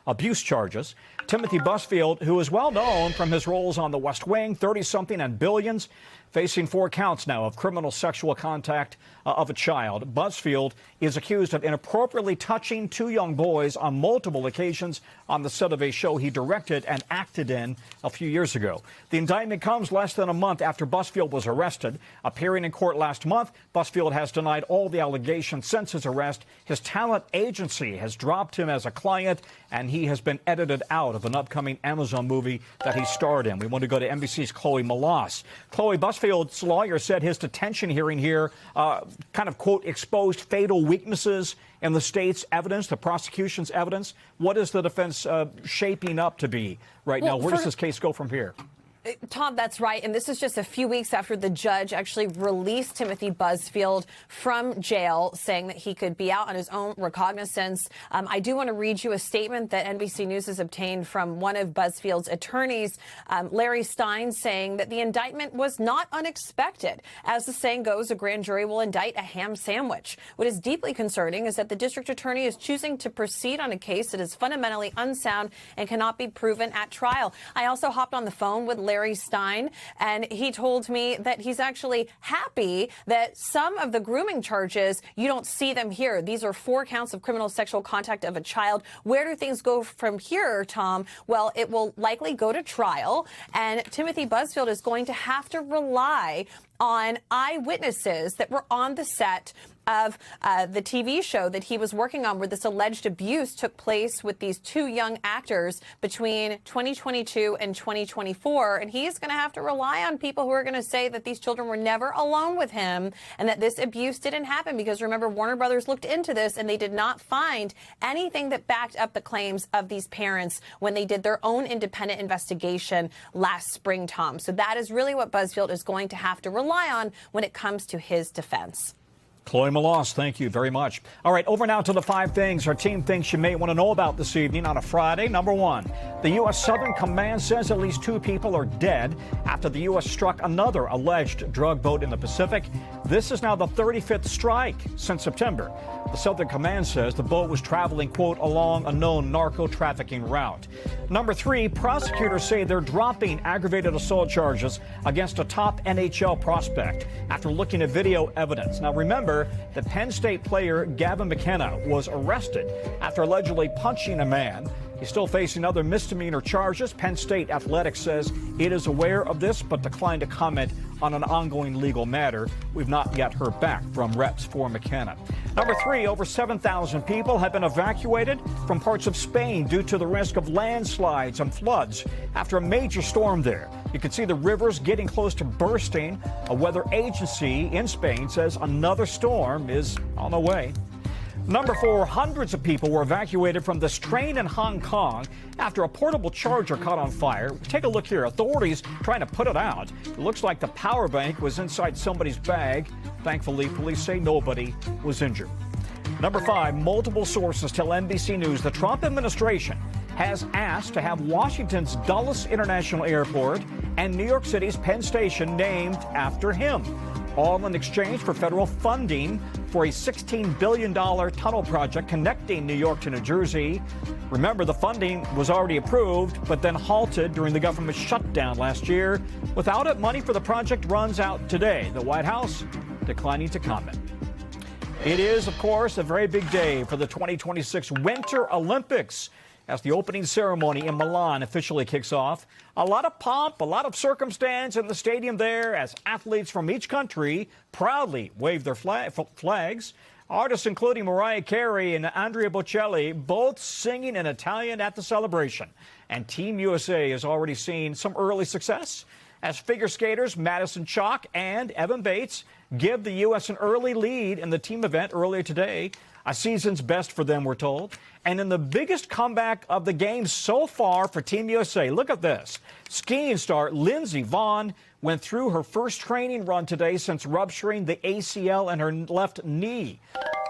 abuse charges. Timothy Busfield, who is well known from his roles on The West Wing, 30-something, and Billions, facing 4 counts now of criminal sexual contact of a child. Busfield is accused of inappropriately touching 2 young boys on multiple occasions on the set of a show he directed and acted in a few years ago. The indictment comes less than a month after Busfield was arrested. Appearing in court last month, Busfield has denied all the allegations since his arrest. His talent agency has dropped him as a client, and he has been edited out of an upcoming Amazon movie that he starred in. We want to go to NBC's Chloe Malas. Chloe, Busfield's lawyer said his detention hearing here kind of, quote, exposed fatal weaknesses in the state's evidence, the prosecution's evidence. What is the defense shaping up to be right now? Where does this case go from here? Tom, that's right. And this is just a few weeks after the judge actually released Timothy Busfield from jail, saying that he could be out on his own recognizance. I do want to read you a statement that NBC News has obtained from one of Busfield's attorneys, Larry Stein, saying that the indictment was not unexpected. As the saying goes, a grand jury will indict a ham sandwich. What is deeply concerning is that the district attorney is choosing to proceed on a case that is fundamentally unsound and cannot be proven at trial. I also hopped on the phone with Larry Stein, and he told me that he's actually happy that some of the grooming charges, you don't see them here. These are 4 counts of criminal sexual contact of a child. Where do things go from here, Tom? Well, it will likely go to trial, and Timothy Busfield is going to have to rely on eyewitnesses that were on the set of the TV show that he was working on, where this alleged abuse took place with these 2 young actors between 2022 and 2024. And he's going to have to rely on people who are going to say that these children were never alone with him and that this abuse didn't happen. Because remember, Warner Brothers looked into this and they did not find anything that backed up the claims of these parents when they did their own independent investigation last spring, Tom. So that is really what Busfield is going to have to rely on when it comes to his defense. Chloe Malas, thank you very much. All right, over now to the 5 things our team thinks you may want to know about this evening on a Friday. Number 1, the U.S. Southern Command says at least 2 people are dead after the U.S. struck another alleged drug boat in the Pacific. This is now the 35th strike since September. The Southern Command says the boat was traveling, quote, along a known narco-trafficking route. Number 3, prosecutors say they're dropping aggravated assault charges against a top NHL prospect after looking at video evidence. Now, remember, the Penn State player Gavin McKenna was arrested after allegedly punching a man. He's still facing other misdemeanor charges. Penn State Athletics says it is aware of this, but declined to comment on an ongoing legal matter. We've not yet heard back from reps for McKenna. Number 3, over 7,000 people have been evacuated from parts of Spain due to the risk of landslides and floods after a major storm there. You can see the rivers getting close to bursting. A weather agency in Spain says another storm is on the way. Number 4, hundreds of people were evacuated from this train in Hong Kong after a portable charger caught on fire. Take a look here. Authorities trying to put it out. It looks like the power bank was inside somebody's bag. Thankfully, police say nobody was injured. Number 5, multiple sources tell NBC News the Trump administration has asked to have Washington's Dulles International Airport and New York City's Penn Station named after him, all in exchange for federal funding for a $16 billion tunnel project connecting New York to New Jersey. Remember, the funding was already approved, but then halted during the government shutdown last year. Without it, money for the project runs out today. The White House declining to comment. It is, of course, a very big day for the 2026 Winter Olympics as the opening ceremony in Milan officially kicks off. A lot of pomp, a lot of circumstance in the stadium there as athletes from each country proudly wave their flags. Artists including Mariah Carey and Andrea Bocelli both singing in Italian at the celebration. And Team USA has already seen some early success as figure skaters Madison Chock and Evan Bates give the U.S. an early lead in the team event earlier today. A season's best for them, we're told. And in the biggest comeback of the game so far for Team USA, look at this. Skiing star Lindsey Vonn went through her first training run today since rupturing the ACL in her left knee.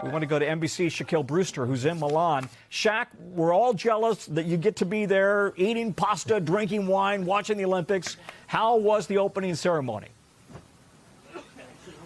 We want to go to NBC Shaquille Brewster, who's in Milan. Shaq, we're all jealous that you get to be there eating pasta, drinking wine, watching the Olympics. How was the opening ceremony?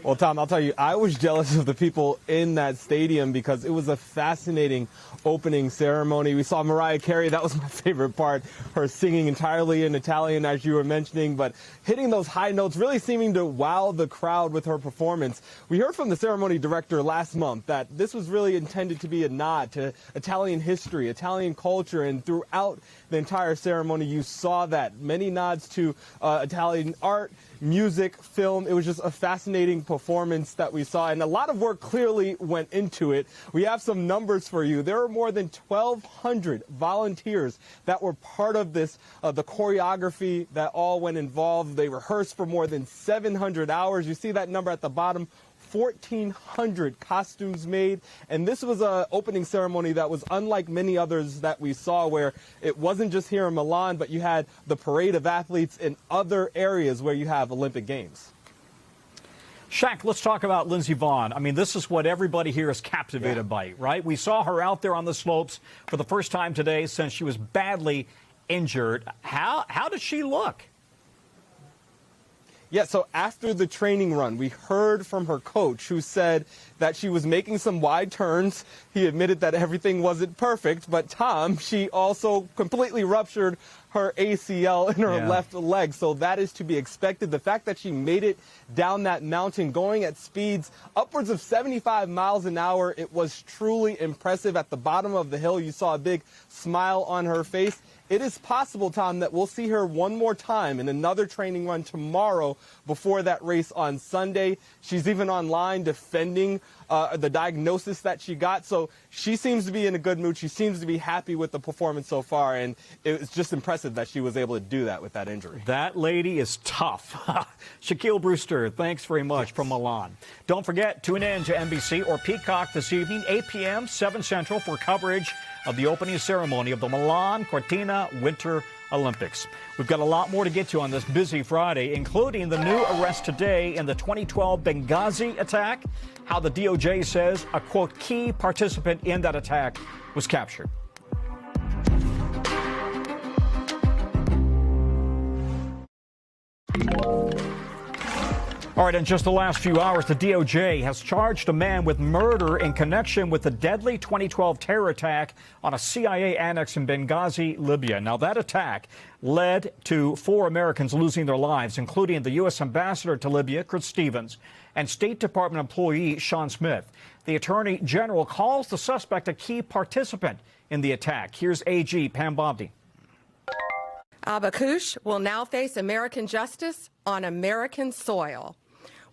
Well, Tom, I'll tell you, I was jealous of the people in that stadium because it was a fascinating opening ceremony. We saw Mariah Carey. That was my favorite part, her singing entirely in Italian, as you were mentioning, but hitting those high notes, really seeming to wow the crowd with her performance. We heard from the ceremony director last month that this was really intended to be a nod to Italian history, Italian culture, and throughout the entire ceremony, you saw that. Many nods to Italian art, music, film. It was just a fascinating performance that we saw, and a lot of work clearly went into it. We have some numbers for you. There were more than 1,200 volunteers that were part of this, the choreography that all went involved. They rehearsed for more than 700 hours. You see that number at the bottom. 1,400 costumes made, and this was an opening ceremony that was unlike many others that we saw, where it wasn't just here in Milan, but you had the parade of athletes in other areas where you have Olympic Games. Shaq, let's talk about Lindsey Vonn. I mean, this is what everybody here is captivated by, right? We saw her out there on the slopes for the first time today since she was badly injured. How does she look? Yeah, so after the training run, we heard from her coach, who said that she was making some wide turns. He admitted that everything wasn't perfect, but Tom, she also completely ruptured her ACL in her left leg, so that is to be expected. The fact that she made it down that mountain going at speeds upwards of 75 miles an hour, it was truly impressive. At the bottom of the hill, you saw a big smile on her face. It is possible, Tom, that we'll see her one more time in another training run tomorrow before that race on Sunday. She's even online defending the diagnosis that she got. So she seems to be in a good mood. She seems to be happy with the performance so far. And it's just impressive that she was able to do that with that injury. That lady is tough. Shaquille Brewster, thanks very much from Milan. Don't forget, tune in to NBC or Peacock this evening, 8 p.m., 7 Central, for coverage of the opening ceremony of the Milan Cortina Winter Olympics. We've got a lot more to get to on this busy Friday, including the new arrest today in the 2012 Benghazi attack, how the DOJ says a, quote, key participant in that attack was captured. All right, in just the last few hours, the DOJ has charged a man with murder in connection with the deadly 2012 terror attack on a CIA annex in Benghazi, Libya. Now, that attack led to 4 Americans losing their lives, including the U.S. ambassador to Libya, Chris Stevens, and State Department employee Sean Smith. The Attorney General calls the suspect a key participant in the attack. Here's AG Pam Bondi. Al-Bakush will now face American justice on American soil.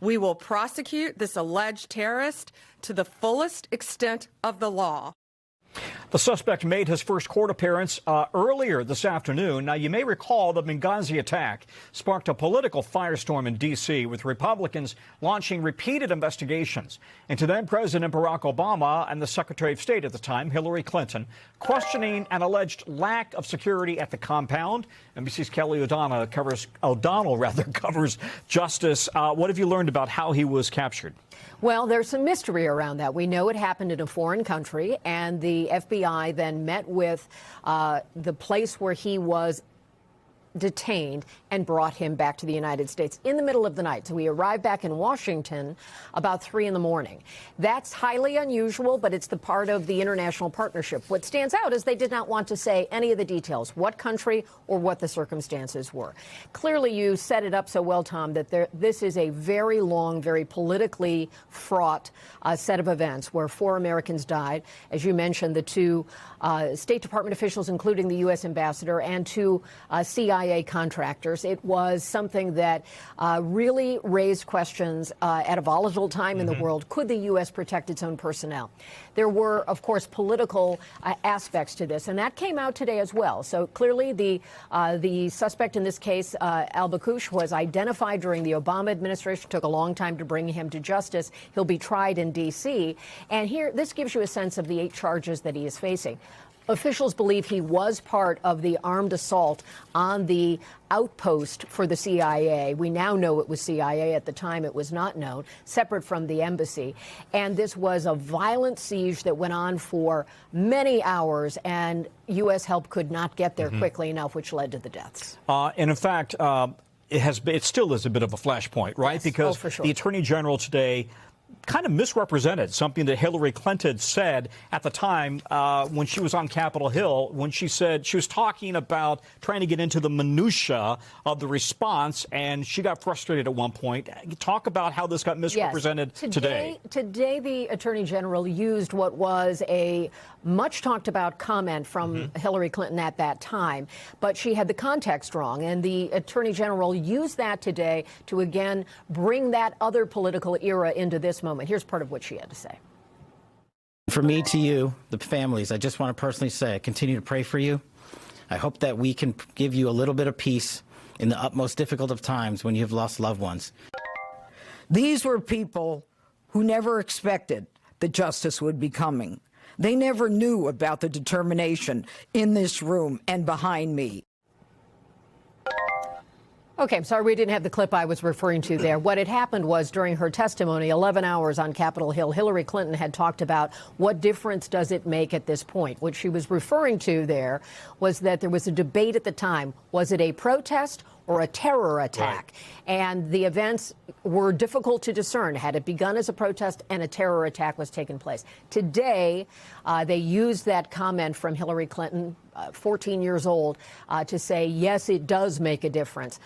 We will prosecute this alleged terrorist to the fullest extent of the law. The suspect made his first court appearance earlier this afternoon. Now, you may recall the Benghazi attack sparked a political firestorm in D.C., with Republicans launching repeated investigations into then-President Barack Obama and the Secretary of State at the time, Hillary Clinton, questioning an alleged lack of security at the compound. NBC's Kelly O'Donnell covers justice. What have you learned about how he was captured? Well, there's some mystery around that. We know it happened in a foreign country, and the FBI then met with the place where he was detained and brought him back to the United States in the middle of the night. So he arrived back in Washington about 3 in the morning. That's highly unusual, but it's the part of the international partnership. What stands out is they did not want to say any of the details, what country or what the circumstances were. Clearly, you set it up so well, Tom, that this is a very long, very politically fraught set of events where 4 Americans died. As you mentioned, the 2 State Department officials, including the U.S. ambassador, and 2 CIA contractors. It was something that really raised questions at a volatile time in the world. Could the U.S. protect its own personnel? There were, of course, political aspects to this, and that came out today as well. So clearly, the suspect in this case, Al-Bakush, was identified during the Obama administration. It took a long time to bring him to justice. He'll be tried in D.C. And here, this gives you a sense of the 8 charges that he is facing. Officials believe he was part of the armed assault on the outpost for the CIA. We now know it was CIA. At the time, it was not known, separate from the embassy. And this was a violent siege that went on for many hours, and U.S. help could not get there quickly enough, which led to the deaths. And in fact, it still is a bit of a flashpoint, right? Yes. Because for sure. the Attorney General today kind of misrepresented something that Hillary Clinton said at the time when she was on Capitol Hill, when she said she was talking about trying to get into the minutia of the response, and she got frustrated at one point. Talk about how this got misrepresented today. Today, the Attorney General used what was a much talked about comment from Hillary Clinton at that time, but she had the context wrong, and the Attorney General used that today to again bring that other political era into this moment. Here's part of what she had to say. For me, to you, the families, I just want to personally say, I continue to pray for you. I hope that we can give you a little bit of peace in the utmost difficult of times when you've lost loved ones. These were people who never expected that justice would be coming. They never knew about the determination in this room and behind me. Okay, I'm sorry we didn't have the clip I was referring to there. What had happened was during her testimony, 11 hours on Capitol Hill, Hillary Clinton had talked about what difference does it make at this point. What she was referring to there was that there was a debate at the time. Was it a protest or a terror attack? Right. And the events were difficult to discern. Had it begun as a protest and a terror attack was taking place? Today, they used that comment from Hillary Clinton, 14 years old, to say, yes, it does make a difference.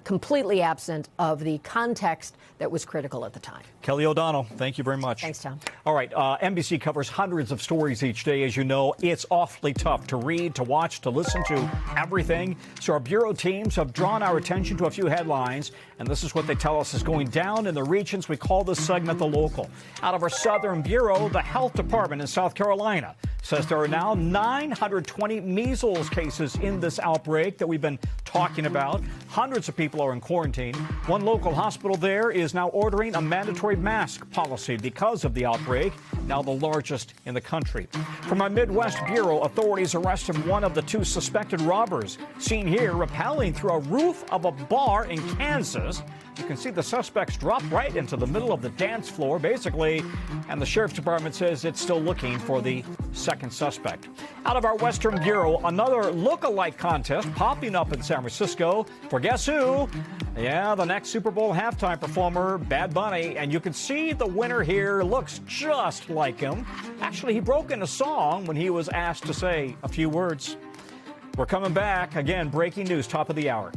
Completely absent of the context that was critical at the time. Kelly O'Donnell, thank you very much. Thanks, Tom. All right, NBC covers hundreds of stories each day. As you know, it's awfully tough to read, to watch, to listen to everything. So our bureau teams have drawn our attention to a few headlines, and this is what they tell us is going down in the regions. We call this segment The Local. Out of our Southern Bureau, the Health Department in South Carolina says there are now 920 measles cases in this outbreak that we've been talking about. Hundreds of people are in quarantine. One local hospital there is now ordering a mandatory mask policy because of the outbreak, now the largest in the country. From our Midwest Bureau, authorities arrested one of the two suspected robbers, seen here rappelling through a roof of a bar in Kansas. You can see the suspects drop right into the middle of the dance floor, basically, and the Sheriff's Department says it's still looking for the second suspect. Out of our Western Bureau, another look-alike contest popping up in San Francisco for guess who? Yeah, the next Super Bowl halftime performer, Bad Bunny, and you can see the winner here looks just like him. Actually, he broke into song when he was asked to say a few words. We're coming back. Again, breaking news, top of the hour.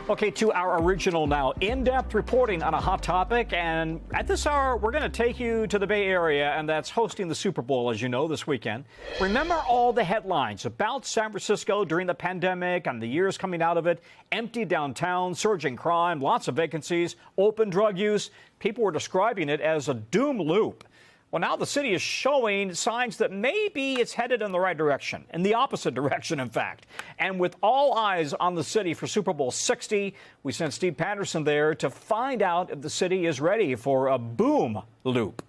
Okay, to our original now, in-depth reporting on a hot topic, and at this hour, we're going to take you to the Bay Area, and that's hosting the Super Bowl, as you know, this weekend. Remember all the headlines about San Francisco during the pandemic and the years coming out of it? Empty downtown, surging crime, lots of vacancies, open drug use. People were describing it as a doom loop. Well, now the city is showing signs that maybe it's headed in the right direction, in the opposite direction, in fact. And with all eyes on the city for Super Bowl 60, we sent Steve Patterson there to find out if the city is ready for a boom loop.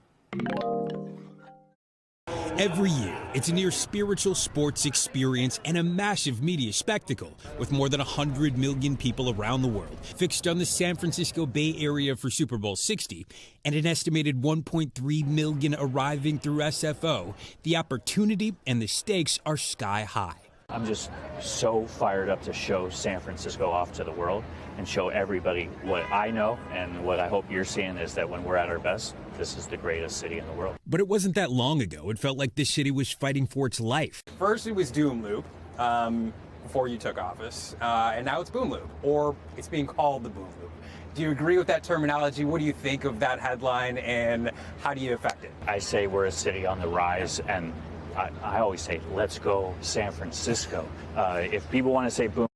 Every year, it's a near spiritual sports experience and a massive media spectacle with more than 100 million people around the world fixed on the San Francisco Bay Area for Super Bowl 60 and an estimated 1.3 million arriving through SFO. The opportunity and the stakes are sky high. I'm just so fired up to show San Francisco off to the world and show everybody what I know, and what I hope you're seeing is that when we're at our best, this is the greatest city in the world. But it wasn't that long ago. It felt like this city was fighting for its life. First it was doom loop before you took office, and now it's boom loop, or it's being called the boom loop. Do you agree with that terminology? What do you think of that headline, and how do you affect it? I say we're a city on the rise, and I always say, let's go San Francisco. If people want to say boom,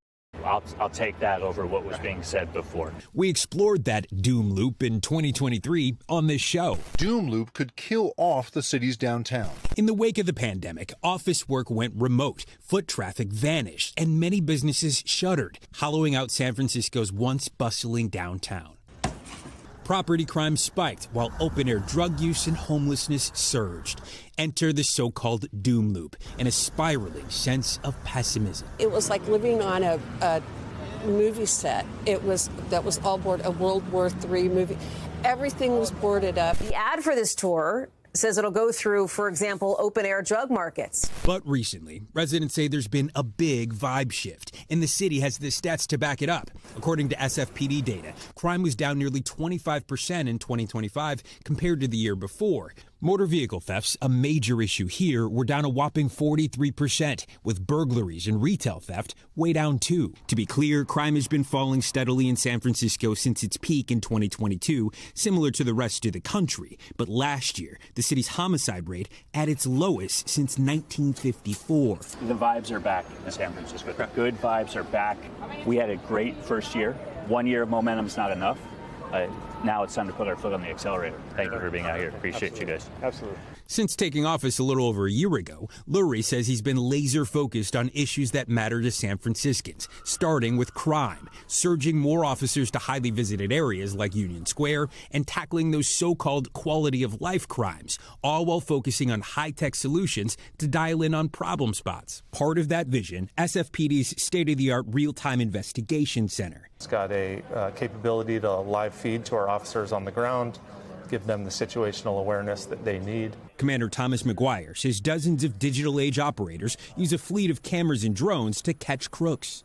I'll take that over what was being said before. We explored that doom loop in 2023 on this show. Doom loop could kill off the city's downtown. In the wake of the pandemic, office work went remote, foot traffic vanished, and many businesses shuttered, hollowing out San Francisco's once bustling downtown. Property crime spiked while open-air drug use and homelessness surged. Enter the so-called doom loop and a spiraling sense of pessimism. It was like living on a movie set. That was all boarded, a World War III movie. Everything was boarded up. The ad for this tour says it'll go through, for example, open-air drug markets. But recently, residents say there's been a big vibe shift, and the city has the stats to back it up. According to SFPD data, crime was down nearly 25% in 2025 compared to the year before. Motor vehicle thefts, a major issue here, were down a whopping 43%, with burglaries and retail theft way down too. To be clear, crime has been falling steadily in San Francisco since its peak in 2022, similar to the rest of the country. But last year, the city's homicide rate at its lowest since 1954. The vibes are back in San Francisco. The good vibes are back. We had a great first year. 1 year of momentum is not enough. Now it's time to put our foot on the accelerator. Thank you for being out here. Appreciate you guys. Absolutely. Since taking office a little over a year ago, Lurie says he's been laser focused on issues that matter to San Franciscans, starting with crime, surging more officers to highly visited areas like Union Square, and tackling those so-called quality of life crimes, all while focusing on high-tech solutions to dial in on problem spots. Part of that vision, SFPD's state-of-the-art real-time investigation center. It's got a capability to live feed to our officers on the ground, give them the situational awareness that they need. Commander Thomas McGuire says dozens of digital age operators use a fleet of cameras and drones to catch crooks.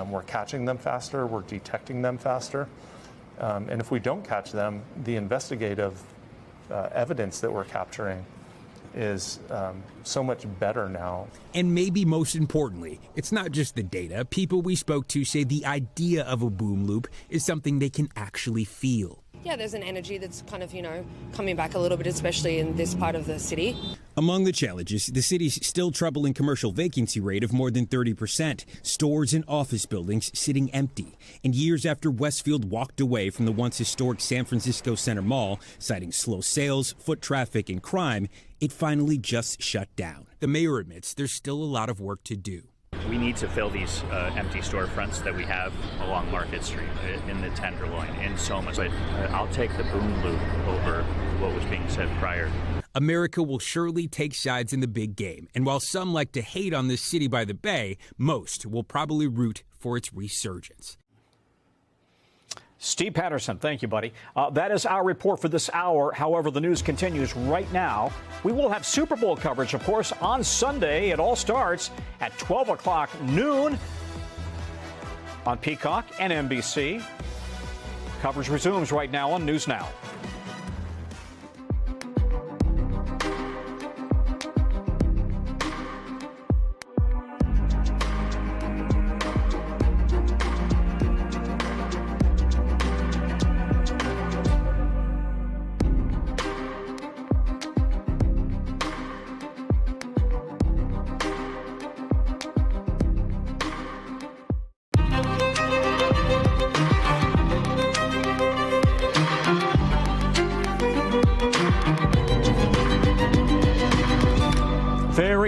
We're catching them faster, we're detecting them faster, and if we don't catch them, the investigative evidence that we're capturing is so much better now. And maybe most importantly, it's not just the data. People we spoke to say the idea of a boom loop is something they can actually feel. Yeah, there's an energy that's kind of, coming back a little bit, especially in this part of the city. Among the challenges, the city's still troubling commercial vacancy rate of more than 30%, stores and office buildings sitting empty. And years after Westfield walked away from the once historic San Francisco Center Mall, citing slow sales, foot traffic, and crime, it finally just shut down. The mayor admits there's still a lot of work to do. We need to fill these empty storefronts that we have along Market Street, in the Tenderloin, in so much. But I'll take the boom loop over what was being said prior. America will surely take sides in the big game. And while some like to hate on this city by the bay, most will probably root for its resurgence. Steve Patterson, thank you, buddy. That is our report for this hour. However, the news continues right now. We will have Super Bowl coverage, of course, on Sunday. It all starts at 12 o'clock noon on Peacock and NBC. Coverage resumes right now on News Now.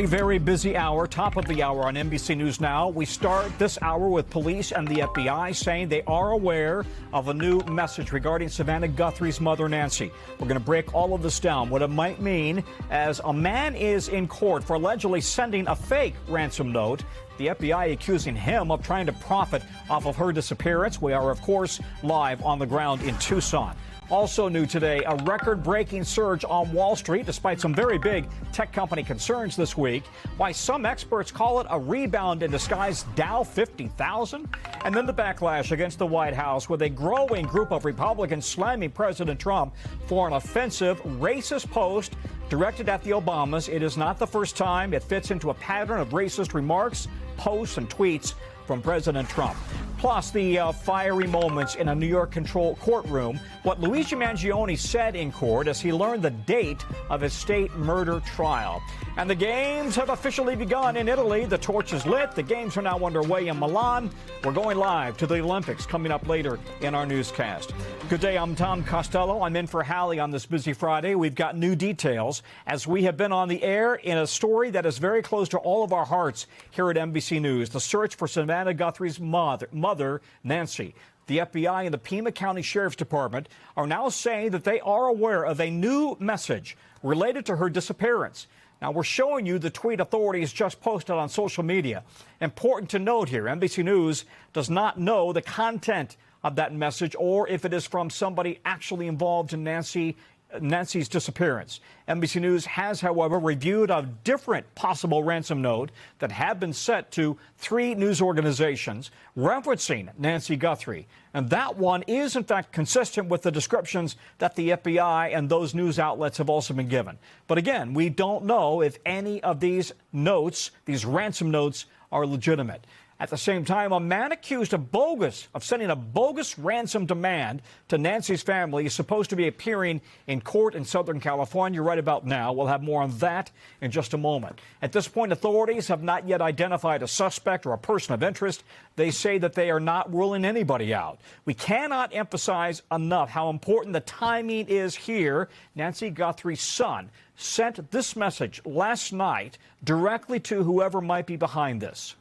Very busy hour, top of the hour on NBC News Now. We start this hour with police and the FBI saying they are aware of a new message regarding Savannah Guthrie's mother, Nancy. We're going to break all of this down, what it might mean as a man is in court for allegedly sending a fake ransom note. The FBI accusing him of trying to profit off of her disappearance. We are, of course, live on the ground in Tucson. Also new today, a record-breaking surge on Wall Street, despite some very big tech company concerns this week. Why some experts call it a rebound in disguise, Dow 50,000. And then the backlash against the White House with a growing group of Republicans slamming President Trump for an offensive, racist post directed at the Obamas. It is not the first time. It fits into a pattern of racist remarks, posts, and tweets from President Trump. Plus, the fiery moments in a New York control courtroom, what Luigi Mangione said in court as he learned the date of his state murder trial. And the games have officially begun in Italy. The torch is lit. The games are now underway in Milan. We're going live to the Olympics coming up later in our newscast. Good day, I'm Tom Costello. I'm in for Hallie on this busy Friday. We've got new details as we have been on the air in a story that is very close to all of our hearts here at NBC News. The search for Savannah Guthrie's mother, Nancy. The FBI and the Pima County Sheriff's Department are now saying that they are aware of a new message related to her disappearance. Now, we're showing you the tweet authorities just posted on social media. Important to note here, NBC News does not know the content of that message or if it is from somebody actually involved in Nancy's disappearance. NBC News has, however, reviewed a different possible ransom note that had been sent to 3 news organizations referencing Nancy Guthrie. And that one is, in fact, consistent with the descriptions that the FBI and those news outlets have also been given. But again, we don't know if any of these notes, these ransom notes, are legitimate. At the same time, a man accused of sending a bogus ransom demand to Nancy's family is supposed to be appearing in court in Southern California right about now. We'll have more on that in just a moment. At this point, authorities have not yet identified a suspect or a person of interest. They say that they are not ruling anybody out. We cannot emphasize enough how important the timing is here. Nancy Guthrie's son sent this message last night directly to whoever might be behind this.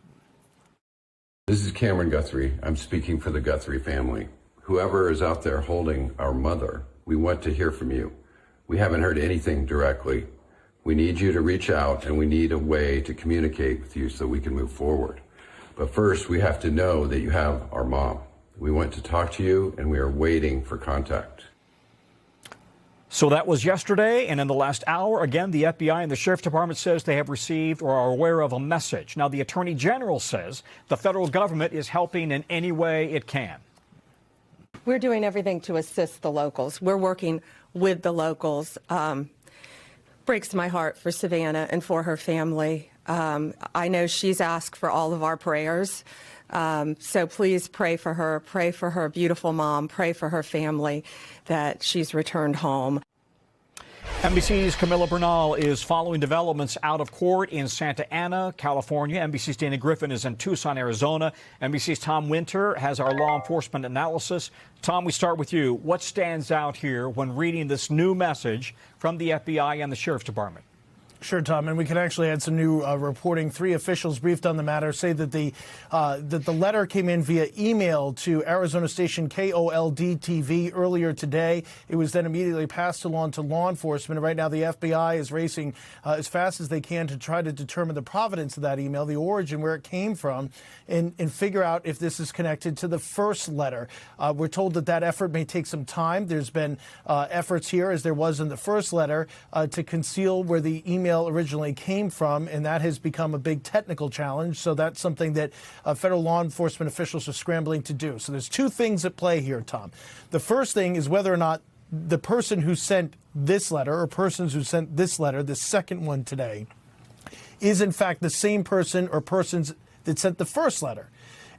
This is Cameron Guthrie. I'm speaking for the Guthrie family. Whoever is out there holding our mother, we want to hear from you. We haven't heard anything directly. We need you to reach out, and we need a way to communicate with you so we can move forward. But first, we have to know that you have our mom. We want to talk to you, and we are waiting for contact. So that was yesterday, and in the last hour, again, the FBI and the Sheriff's Department says they have received or are aware of a message. Now, the Attorney General says the federal government is helping in any way it can. We're doing everything to assist the locals. We're working with the locals. Breaks my heart for Savannah and for her family. I know she's asked for all of our prayers. So please pray for her beautiful mom, pray for her family that she's returned home. NBC's Camilla Bernal is following developments out of court in Santa Ana, California. NBC's Dana Griffin is in Tucson, Arizona. NBC's Tom Winter has our law enforcement analysis. Tom, we start with you. What stands out here when reading this new message from the FBI and the Sheriff's Department? Sure, Tom, and we can actually add some new reporting. 3 officials briefed on the matter say that the letter came in via email to Arizona station KOLD-TV earlier today. It was then immediately passed along to law enforcement. And right now, the FBI is racing as fast as they can to try to determine the provenance of that email, the origin, where it came from, and figure out if this is connected to the first letter. We're told that effort may take some time. There's been efforts here, as there was in the first letter, to conceal where the email originally came from, and that has become a big technical challenge. So that's something that federal law enforcement officials are scrambling to do. So there's 2 things at play here, Tom. The first thing is whether or not the person who sent this letter, or persons who sent this letter, the second one today, is in fact the same person or persons that sent the first letter.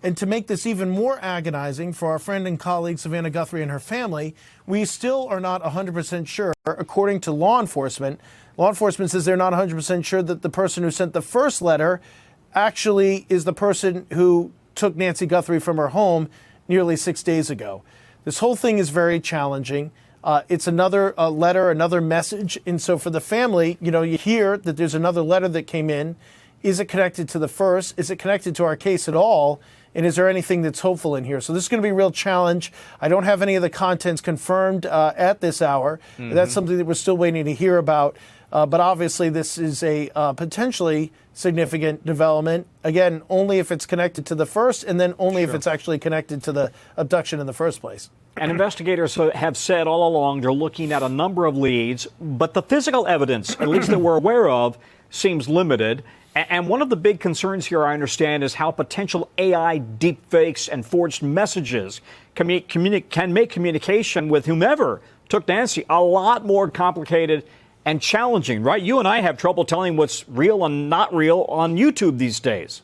And to make this even more agonizing for our friend and colleague Savannah Guthrie and her family, we still are not 100% sure, according to law enforcement. Law enforcement says they're not 100% sure that the person who sent the first letter actually is the person who took Nancy Guthrie from her home nearly 6 days ago. This whole thing is very challenging. It's another letter, another message. And so for the family, you hear that there's another letter that came in. Is it connected to the first? Is it connected to our case at all? And is there anything that's hopeful in here? So this is going to be a real challenge. I don't have any of the contents confirmed at this hour. Mm-hmm. That's something that we're still waiting to hear about. But obviously, this is a potentially significant development. Again, only if it's connected to the first, and then only if it's actually connected to the abduction in the first place. And investigators have said all along they're looking at a number of leads, but the physical evidence, at least that we're aware of, seems limited. And one of the big concerns here, I understand, is how potential AI deepfakes and forged messages can make communication with whomever took Nancy a lot more complicated and challenging, right? You and I have trouble telling what's real and not real on YouTube these days.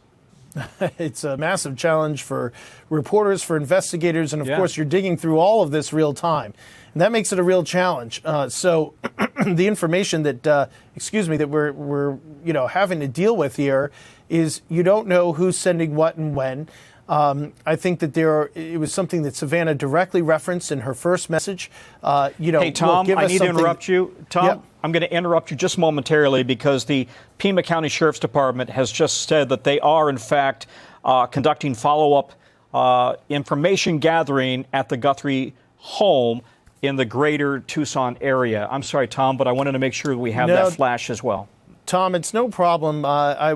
It's a massive challenge for reporters, for investigators, and of course you're digging through all of this real time. And that makes it a real challenge. So the information that, that we're having to deal with here is you don't know who's sending what and when. I think that it was something that Savannah directly referenced in her first message. Hey, Tom, I need to interrupt you. Tom, yep. I'm going to interrupt you just momentarily because the Pima County Sheriff's Department has just said that they are, in fact, conducting follow-up information gathering at the Guthrie home in the greater Tucson area. I'm sorry, Tom, but I wanted to make sure we have that flash as well. Tom, it's no problem.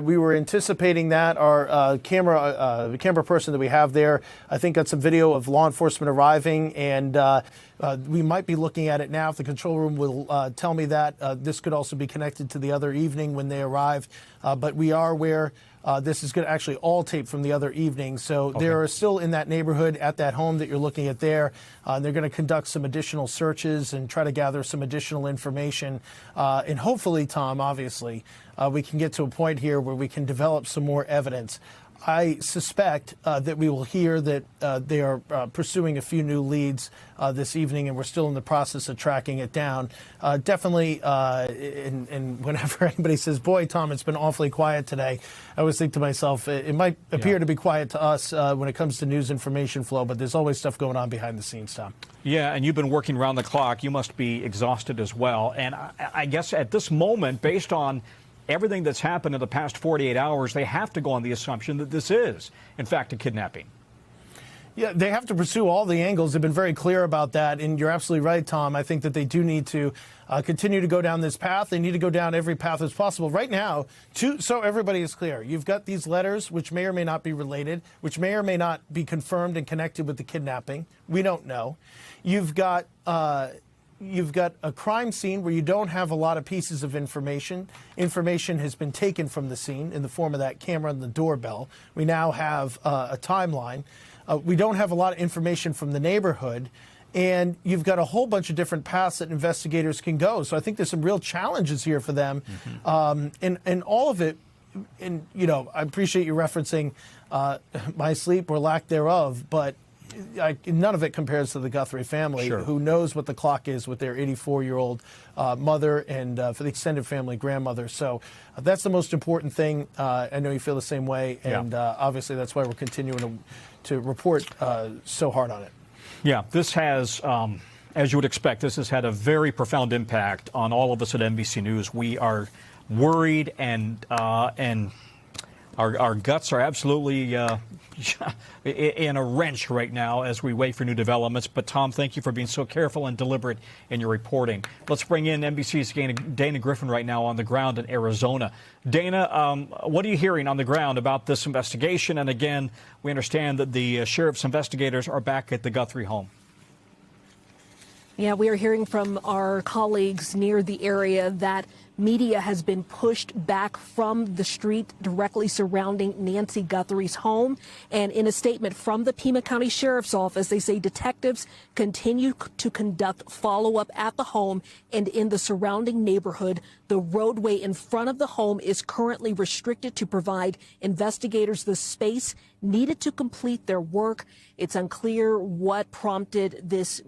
We were anticipating that. Our camera person that we have there, I think, got some video of law enforcement arriving, and we might be looking at it now. If the control room will tell me that, this could also be connected to the other evening when they arrive. But we are aware this is going to actually all tape from the other evening. So they're still in that neighborhood at that home that you're looking at there. They're going to conduct some additional searches and try to gather some additional information. And hopefully, Tom, obviously, we can get to a point here where we can develop some more evidence. I suspect that we will hear that they are pursuing a few new leads this evening, and we're still in the process of tracking it down. Definitely, and whenever anybody says, boy, Tom, it's been awfully quiet today, I always think to myself, it might appear to be quiet to us when it comes to news information flow, but there's always stuff going on behind the scenes, Tom. Yeah, and you've been working around the clock. You must be exhausted as well. And I guess at this moment, based on everything that's happened in the past 48 hours, they have to go on the assumption that this is, in fact, a kidnapping. Yeah, they have to pursue all the angles. They've been very clear about that. And you're absolutely right, Tom. I think that they do need to continue to go down this path. They need to go down every path as possible. Right now, so everybody is clear, you've got these letters, which may or may not be related, which may or may not be confirmed and connected with the kidnapping. We don't know. You've got a crime scene where you don't have a lot of pieces of information. Information has been taken from the scene in the form of that camera and the doorbell. We now have a timeline. We don't have a lot of information from the neighborhood. And you've got a whole bunch of different paths that investigators can go. So I think there's some real challenges here for them. And all of it, and, you know, I appreciate you referencing my sleep or lack thereof, but none of it compares to the Guthrie family, who knows what the clock is with their 84-year-old mother and, for the extended family, grandmother. So that's the most important thing. I know you feel the same way, and obviously that's why we're continuing to report so hard on it. Yeah, this has, as you would expect, this has had a very profound impact on all of us at NBC News. We are worried, and our guts are absolutely in a wrench right now as we wait for new developments. But, Tom, thank you for being so careful and deliberate in your reporting. Let's bring in NBC's Dana Griffin right now on the ground in Arizona. Dana, what are you hearing on the ground about this investigation? And, again, we understand that the sheriff's investigators are back at the Guthrie home. Yeah, we are hearing from our colleagues near the area that media has been pushed back from the street directly surrounding Nancy Guthrie's home. And in a statement from the Pima County Sheriff's Office, they say detectives continue to conduct follow-up at the home and in the surrounding neighborhood. The roadway in front of the home is currently restricted to provide investigators the space needed to complete their work. It's unclear what prompted this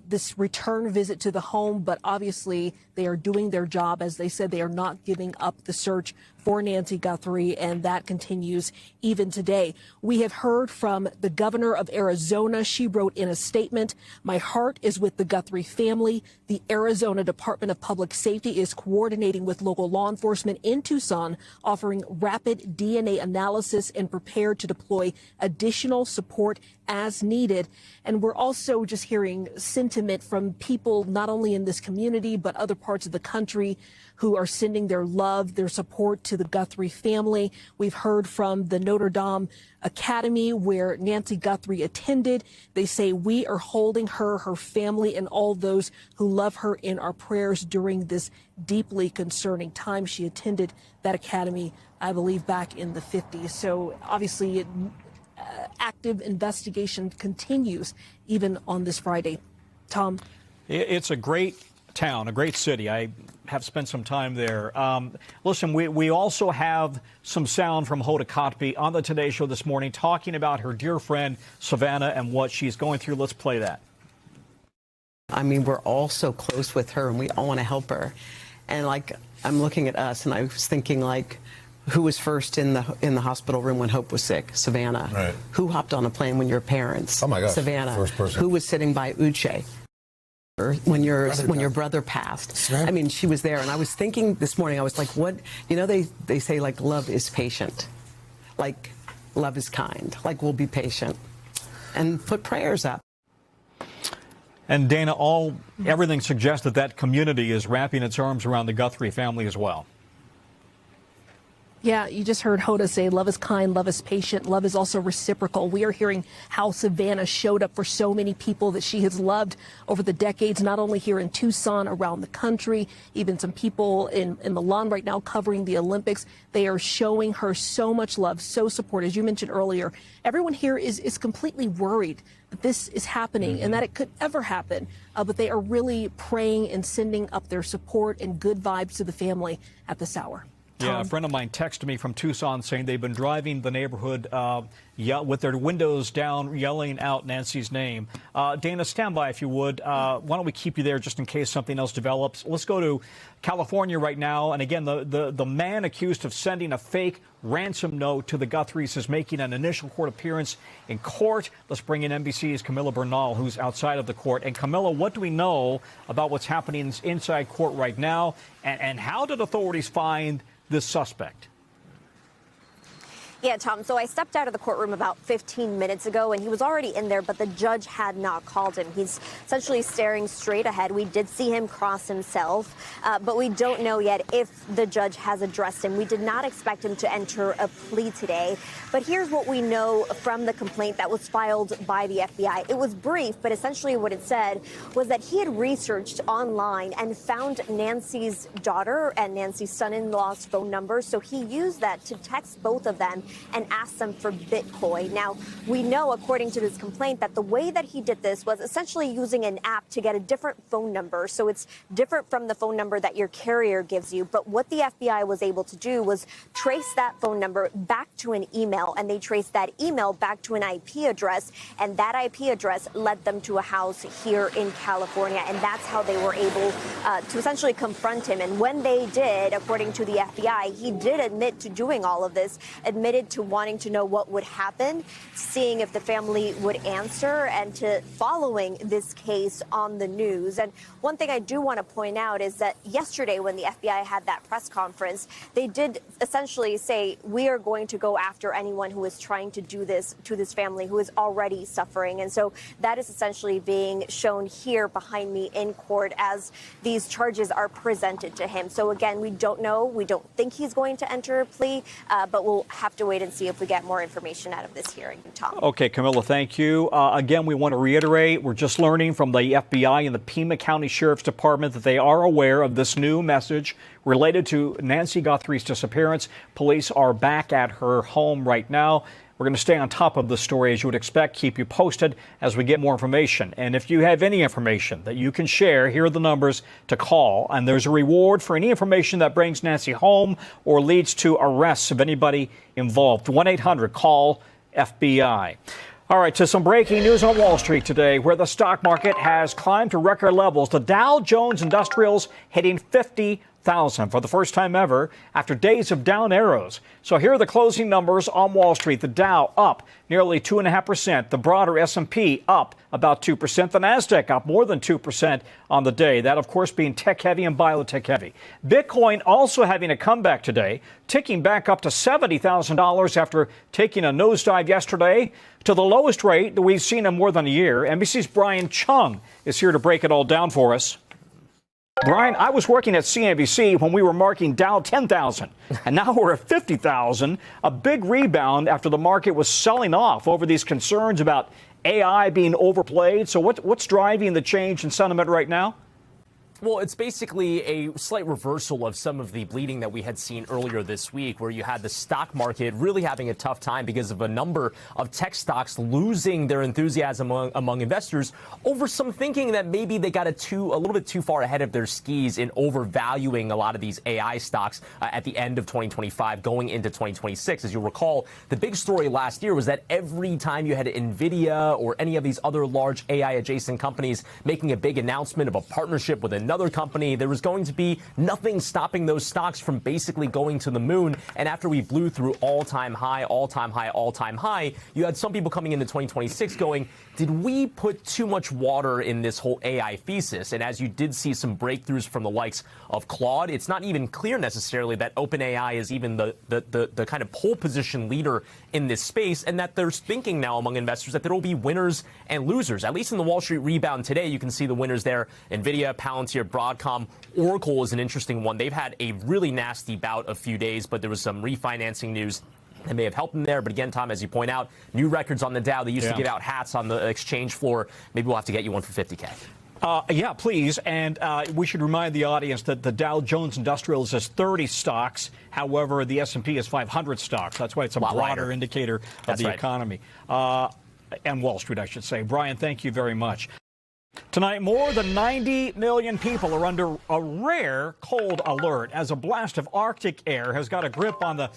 this return visit to the home, but obviously they are doing their job. As they said, they are not giving up the search for Nancy Guthrie, and that continues even today. We have heard from the governor of Arizona. She wrote in a statement, "My heart is with the Guthrie family. The Arizona Department of Public Safety is coordinating with local law enforcement in Tucson, offering rapid DNA analysis and prepared to deploy additional support as needed." And we're also just hearing sentiment from people not only in this community but other parts of the country who are sending their love, their support to the Guthrie family. We've heard from the Notre Dame Academy where Nancy Guthrie attended. They say, "We are holding her, her family, and all those who love her in our prayers during this deeply concerning time." She attended that academy, I believe, back in the 50s. So obviously, active investigation continues even on this Friday. Tom? It's a great town, a great city. I have spent some time there. Listen, we also have some sound from Hoda Kotb on the Today Show this morning talking about her dear friend Savannah and what she's going through. Let's play that. I mean, we're all so close with her and we all want to help her. And like, I'm looking at us and I was thinking, like, who was first in the hospital room when Hope was sick? Savannah. Right. Who hopped on a plane when your parents? Oh my gosh. Savannah. First person. Who was sitting by Uche when your brother passed? I mean, she was there, and I was thinking this morning, I was like, what? You know, they say like love is patient. Like, love is kind. Like, we'll be patient and put prayers up. And Dana, everything suggests that that community is wrapping its arms around the Guthrie family as well. Yeah, you just heard Hoda say love is kind, love is patient, love is also reciprocal. We are hearing how Savannah showed up for so many people that she has loved over the decades, not only here in Tucson, around the country, even some people in Milan right now covering the Olympics. They are showing her so much love, so supportive. As you mentioned earlier, everyone here is completely worried that this is happening and that it could ever happen. But they are really praying and sending up their support and good vibes to the family at this hour. Yeah, a friend of mine texted me from Tucson saying they've been driving the neighborhood with their windows down, yelling out Nancy's name. Dana, stand by if you would. Why don't we keep you there just in case something else develops? Let's go to California right now. And again, the man accused of sending a fake ransom note to the Guthries is making an initial court appearance in court. Let's bring in NBC's Camilla Bernal, who's outside of the court. And Camilla, what do we know about what's happening inside court right now? And how did authorities find this suspect? Yeah, Tom, so I stepped out of the courtroom about 15 minutes ago, and he was already in there, but the judge had not called him. He's essentially staring straight ahead. We did see him cross himself, but we don't know yet if the judge has addressed him. We did not expect him to enter a plea today, but here's what we know from the complaint that was filed by the FBI. It was brief, but essentially what it said was that he had researched online and found Nancy's daughter and Nancy's son-in-law's phone number, so he used that to text both of them and asked them for Bitcoin. Now, we know, according to this complaint, that the way that he did this was essentially using an app to get a different phone number. So it's different from the phone number that your carrier gives you. But what the FBI was able to do was trace that phone number back to an email, and they traced that email back to an IP address, and that IP address led them to a house here in California. And that's how they were able to essentially confront him. And when they did, according to the FBI, he did admit to doing all of this, admitted to wanting to know what would happen, seeing if the family would answer, and to following this case on the news. And one thing I do want to point out is that yesterday when the FBI had that press conference, they did essentially say, we are going to go after anyone who is trying to do this to this family who is already suffering. And so that is essentially being shown here behind me in court as these charges are presented to him. So again, we don't know. We don't think he's going to enter a plea, but we'll have to wait and see if we get more information out of this hearing. Tom. Okay, Camilla, thank you. Again, we want to reiterate, we're just learning from the FBI and the Pima County Sheriff's Department that they are aware of this new message related to Nancy Guthrie's disappearance. Police are back at her home right now. We're going to stay on top of the story, as you would expect, keep you posted as we get more information. And if you have any information that you can share, here are the numbers to call. And there's a reward for any information that brings Nancy home or leads to arrests of anybody involved. 1-800-CALL-FBI. All right, to some breaking news on Wall Street today, where the stock market has climbed to record levels. The Dow Jones Industrials hitting 50,000 for the first time ever after days of down arrows. So here are the closing numbers on Wall Street. The Dow up nearly 2.5%. The broader S&P up about 2%. The Nasdaq up more than 2% on the day. That, of course, being tech heavy and biotech heavy. Bitcoin also having a comeback today, ticking back up to $70,000 after taking a nosedive yesterday to the lowest rate that we've seen in more than a year. NBC's Brian Chung is here to break it all down for us. Brian, I was working at CNBC when we were marking Dow 10,000, and now we're at 50,000, a big rebound after the market was selling off over these concerns about AI being overplayed. So what's driving the change in sentiment right now? Well, it's basically a slight reversal of some of the bleeding that we had seen earlier this week, where you had the stock market really having a tough time because of a number of tech stocks losing their enthusiasm among investors over some thinking that maybe they got a little bit too far ahead of their skis in overvaluing a lot of these AI stocks at the end of 2025 going into 2026. As you'll recall, the big story last year was that every time you had NVIDIA or any of these other large AI adjacent companies making a big announcement of a partnership with another another company. There was going to be nothing stopping those stocks from basically going to the moon. And after we blew through all-time high, all-time high, all-time high, you had some people coming into 2026 going, did we put too much water in this whole AI thesis? And as you did see some breakthroughs from the likes of Claude, it's not even clear necessarily that OpenAI is even the kind of pole position leader in this space, and that there's thinking now among investors that there will be winners and losers. At least in the Wall Street rebound today, you can see the winners there. NVIDIA, Palantir, Broadcom, Oracle is an interesting one. They've had a really nasty bout a few days, but there was some refinancing news that may have helped them there. But again, Tom, as you point out, new records on the Dow. They used to give out hats on the exchange floor. Maybe we'll have to get you one for $50K. Yeah, please. And we should remind the audience that the Dow Jones Industrials is 30 stocks. However, the S&P is 500 stocks. That's why it's a broader indicator of the economy. And Wall Street, I should say. Brian, thank you very much. Tonight, more than 90 million people are under a rare cold alert as a blast of Arctic air has got a grip on the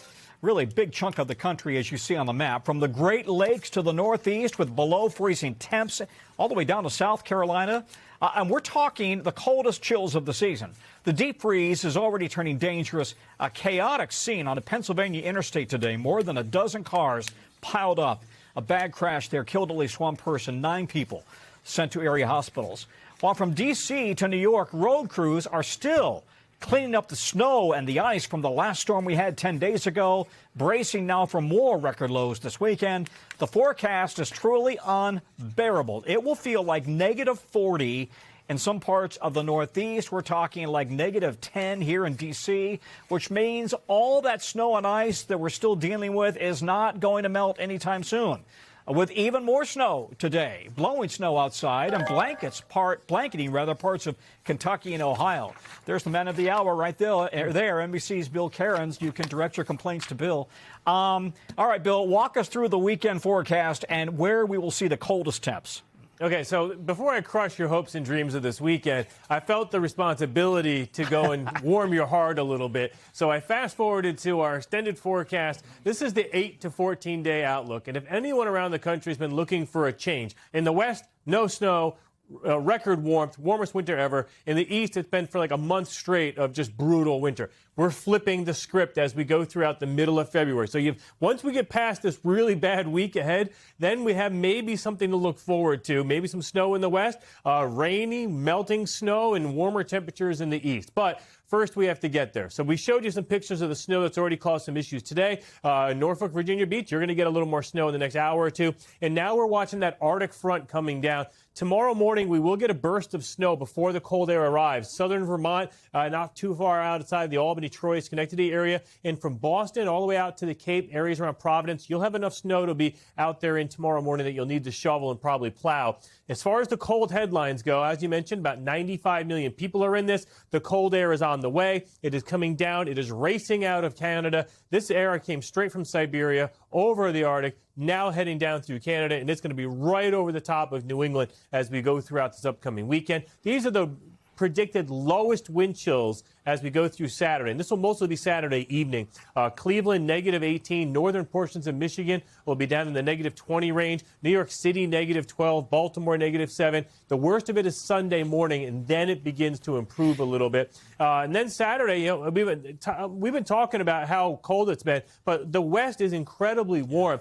really big chunk of the country, as you see on the map, from the Great Lakes to the Northeast with below freezing temps all the way down to South Carolina. And we're talking the coldest chills of the season. The deep freeze is already turning dangerous. A chaotic scene on a Pennsylvania interstate today. More than a dozen cars piled up. A bad crash there killed at least one person, 9 people sent to area hospitals. While from D.C. to New York, road crews are still cleaning up the snow and the ice from the last storm we had 10 days ago, bracing now for more record lows this weekend. The forecast is truly unbearable. It will feel like negative 40 in some parts of the Northeast. We're talking like negative 10 here in D.C., which means all that snow and ice that we're still dealing with is not going to melt anytime soon. With even more snow today, blowing snow outside and blanketing parts of Kentucky and Ohio. There's the man of the hour right there, NBC's Bill Cairns. You can direct your complaints to Bill. All right, Bill, walk us through the weekend forecast and where we will see the coldest temps. Okay, so before I crush your hopes and dreams of this weekend, I felt the responsibility to go and warm your heart a little bit. So I fast-forwarded to our extended forecast. This is the 8 to 14-day outlook. And if anyone around the country has been looking for a change, in the West, no snow, record warmth, warmest winter ever. In the East, it's been for like a month straight of just brutal winter. We're flipping the script as we go throughout the middle of February. So once we get past this really bad week ahead, then we have maybe something to look forward to. Maybe some snow in the West, rainy, melting snow, and warmer temperatures in the East. But first, we have to get there. So we showed you some pictures of the snow that's already caused some issues today. Norfolk, Virginia Beach, you're going to get a little more snow in the next hour or two. And now we're watching that Arctic front coming down. Tomorrow morning, we will get a burst of snow before the cold air arrives. Southern Vermont, not too far outside the Albany, Troy, Schenectady area. And from Boston all the way out to the Cape, areas around Providence, you'll have enough snow to be out there in tomorrow morning that you'll need to shovel and probably plow. As far as the cold headlines go, as you mentioned, about 95 million people are in this. The cold air is on the way. It is coming down. It is racing out of Canada. This air came straight from Siberia over the Arctic, now heading down through Canada, and it's going to be right over the top of New England as we go throughout this upcoming weekend. These are the predicted lowest wind chills as we go through Saturday. And this will mostly be Saturday evening. Cleveland, negative 18. Northern portions of Michigan will be down in the negative 20 range. New York City, negative 12. Baltimore, negative 7. The worst of it is Sunday morning, and then it begins to improve a little bit. And then Saturday, we've been talking about how cold it's been, but the West is incredibly warm.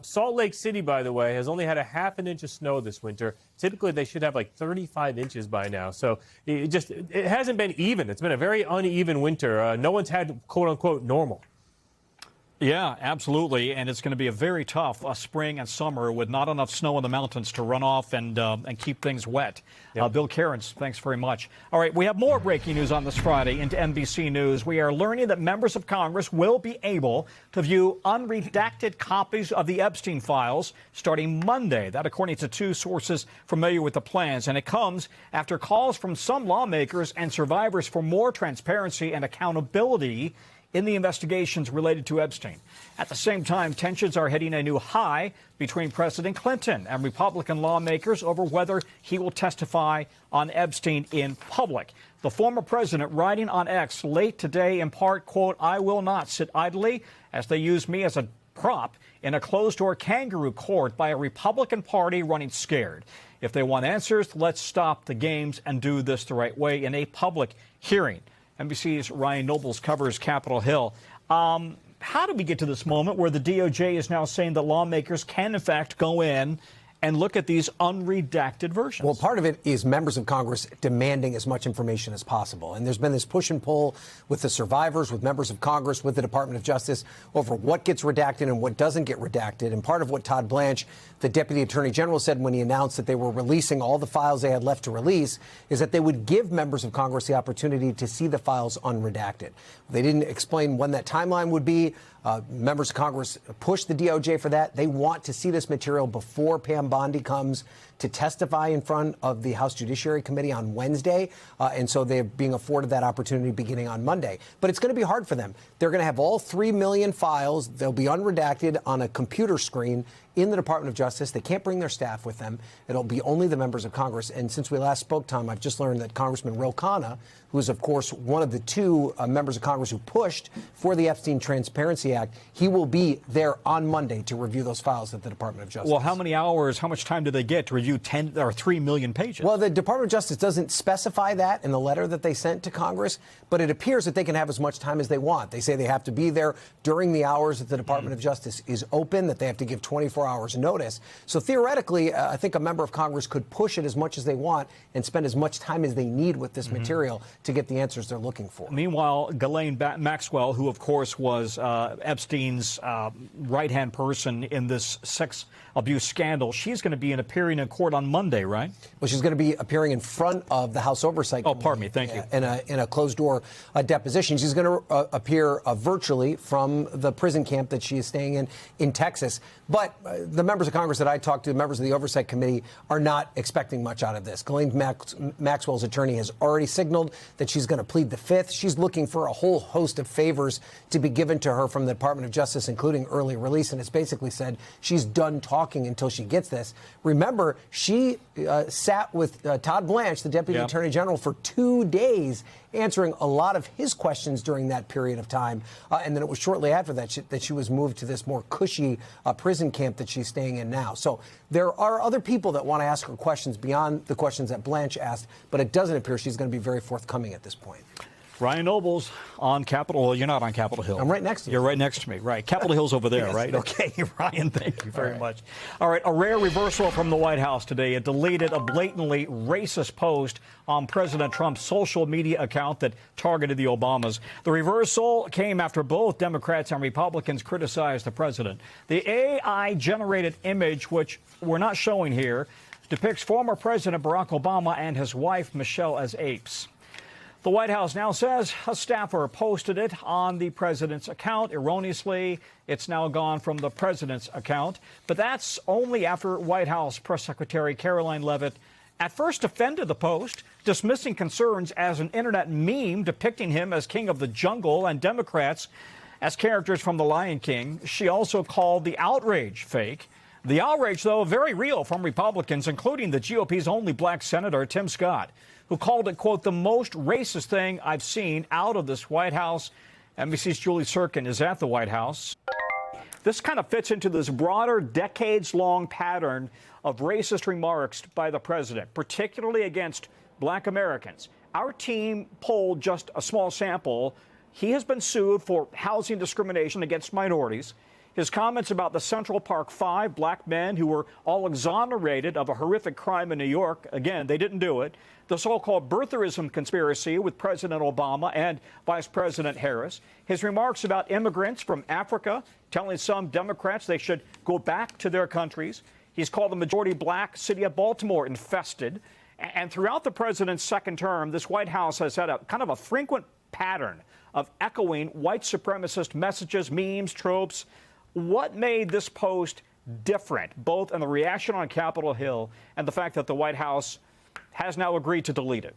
Salt Lake City, by the way, has only had a half an inch of snow this winter. Typically, they should have like 35 inches by now. So it hasn't been even. It's been a very uneven winter. No one's had, quote unquote, normal. Yeah, absolutely. And it's going to be a very tough spring and summer with not enough snow in the mountains to run off and keep things wet. Yep. Bill Cairns, thanks very much. All right, we have more breaking news on this Friday into NBC News. We are learning that members of Congress will be able to view unredacted copies of the Epstein files starting Monday. That according to 2 sources familiar with the plans. And it comes after calls from some lawmakers and survivors for more transparency and accountability in the investigations related to Epstein. At the same time, tensions are hitting a new high between President Clinton and Republican lawmakers over whether he will testify on Epstein in public. The former president writing on X late today in part, quote, "I will not sit idly as they use me as a prop in a closed-door kangaroo court by a Republican Party running scared." If they want answers, let's stop the games and do this the right way in a public hearing. NBC's Ryan Nobles covers Capitol Hill. How did we get to this moment where the DOJ is now saying that lawmakers can, in fact, go in and look at these unredacted versions? Well, part of it is members of Congress demanding as much information as possible. And there's been this push and pull with the survivors, with members of Congress, with the Department of Justice over what gets redacted and what doesn't get redacted. And part of what Todd Blanche, the Deputy Attorney General, said when he announced that they were releasing all the files they had left to release is that they would give members of Congress the opportunity to see the files unredacted. They didn't explain when that timeline would be. Members of Congress pushed the DOJ for that. They want to see this material before Pam Bondi comes to testify in front of the House Judiciary Committee on Wednesday. And so they're being afforded that opportunity beginning on Monday. But it's going to be hard for them. They're going to have all 3 million files. They'll be unredacted on a computer screen in the Department of Justice. They can't bring their staff with them. It'll be only the members of Congress. And since we last spoke, Tom, I've just learned that Congressman Ro Khanna, who is, of course, one of the 2 members of Congress who pushed for the Epstein Transparency Act, he will be there on Monday to review those files at the Department of Justice. Well, how many hours, how much time do they get to review 10 or 3 million pages? Well, the Department of Justice doesn't specify that in the letter that they sent to Congress, but it appears that they can have as much time as they want. They say they have to be there during the hours that the Department of Justice is open, that they have to give 24 hours notice. So theoretically, I think a member of Congress could push it as much as they want and spend as much time as they need with this material to get the answers they're looking for. Meanwhile, Ghislaine Maxwell, who, of course, was Epstein's right-hand person in this sex abuse scandal, she's going to be appearing in court on Monday, right? Well, she's going to be appearing in front of the House Oversight Committee. Oh, pardon me. Thank you. In a closed-door deposition. She's going to appear virtually from the prison camp that she is staying in Texas. But the members of Congress that I talked to, members of the Oversight Committee, are not expecting much out of this. Ghislaine Maxwell's attorney has already signaled that she's going to plead the Fifth. She's looking for a whole host of favors to be given to her from the Department of Justice, including early release, and it's basically said she's done talking until she gets this. Remember, she sat with Todd Blanche, the Deputy Attorney General, for 2 days, answering a lot of his questions during that period of time. And then it was shortly after that that she was moved to this more cushy prison camp that she's staying in now. So there are other people that want to ask her questions beyond the questions that Blanche asked, but it doesn't appear she's going to be very forthcoming at this point. Ryan Nobles on Capitol Hill. You're not on Capitol Hill. I'm right next to you. You're right next to me, right. Capitol Hill's over there, Yes. right? Okay, Ryan, thank you very much. All right, a rare reversal from the White House today. It deleted a blatantly racist post on President Trump's social media account that targeted the Obamas. The reversal came after both Democrats and Republicans criticized the president. The AI-generated image, which we're not showing here, depicts former President Barack Obama and his wife, Michelle, as apes. The White House now says a staffer posted it on the president's account erroneously. It's now gone from the president's account. But that's only after White House Press Secretary Caroline Leavitt at first defended the post, dismissing concerns as an internet meme depicting him as king of the jungle and Democrats as characters from The Lion King. She also called the outrage fake. The outrage, though, very real from Republicans, including the GOP's only black senator, Tim Scott, who called it, quote, the most racist thing I've seen out of this White House. NBC's Julie Sirkin is at the White House. This kind of fits into this broader, decades-long pattern of racist remarks by the president, particularly against black Americans. Our team polled just a small sample. He has been sued for housing discrimination against minorities. His comments about the Central Park Five black men who were all exonerated of a horrific crime in New York. Again, they didn't do it. The so-called birtherism conspiracy with President Obama and Vice President Harris. His remarks about immigrants from Africa, telling some Democrats they should go back to their countries. He's called the majority black city of Baltimore infested. And throughout the president's second term, this White House has had a kind of a frequent pattern of echoing white supremacist messages, memes, tropes. What made this post different, both in the reaction on Capitol Hill and the fact that the White House has now agreed to delete it?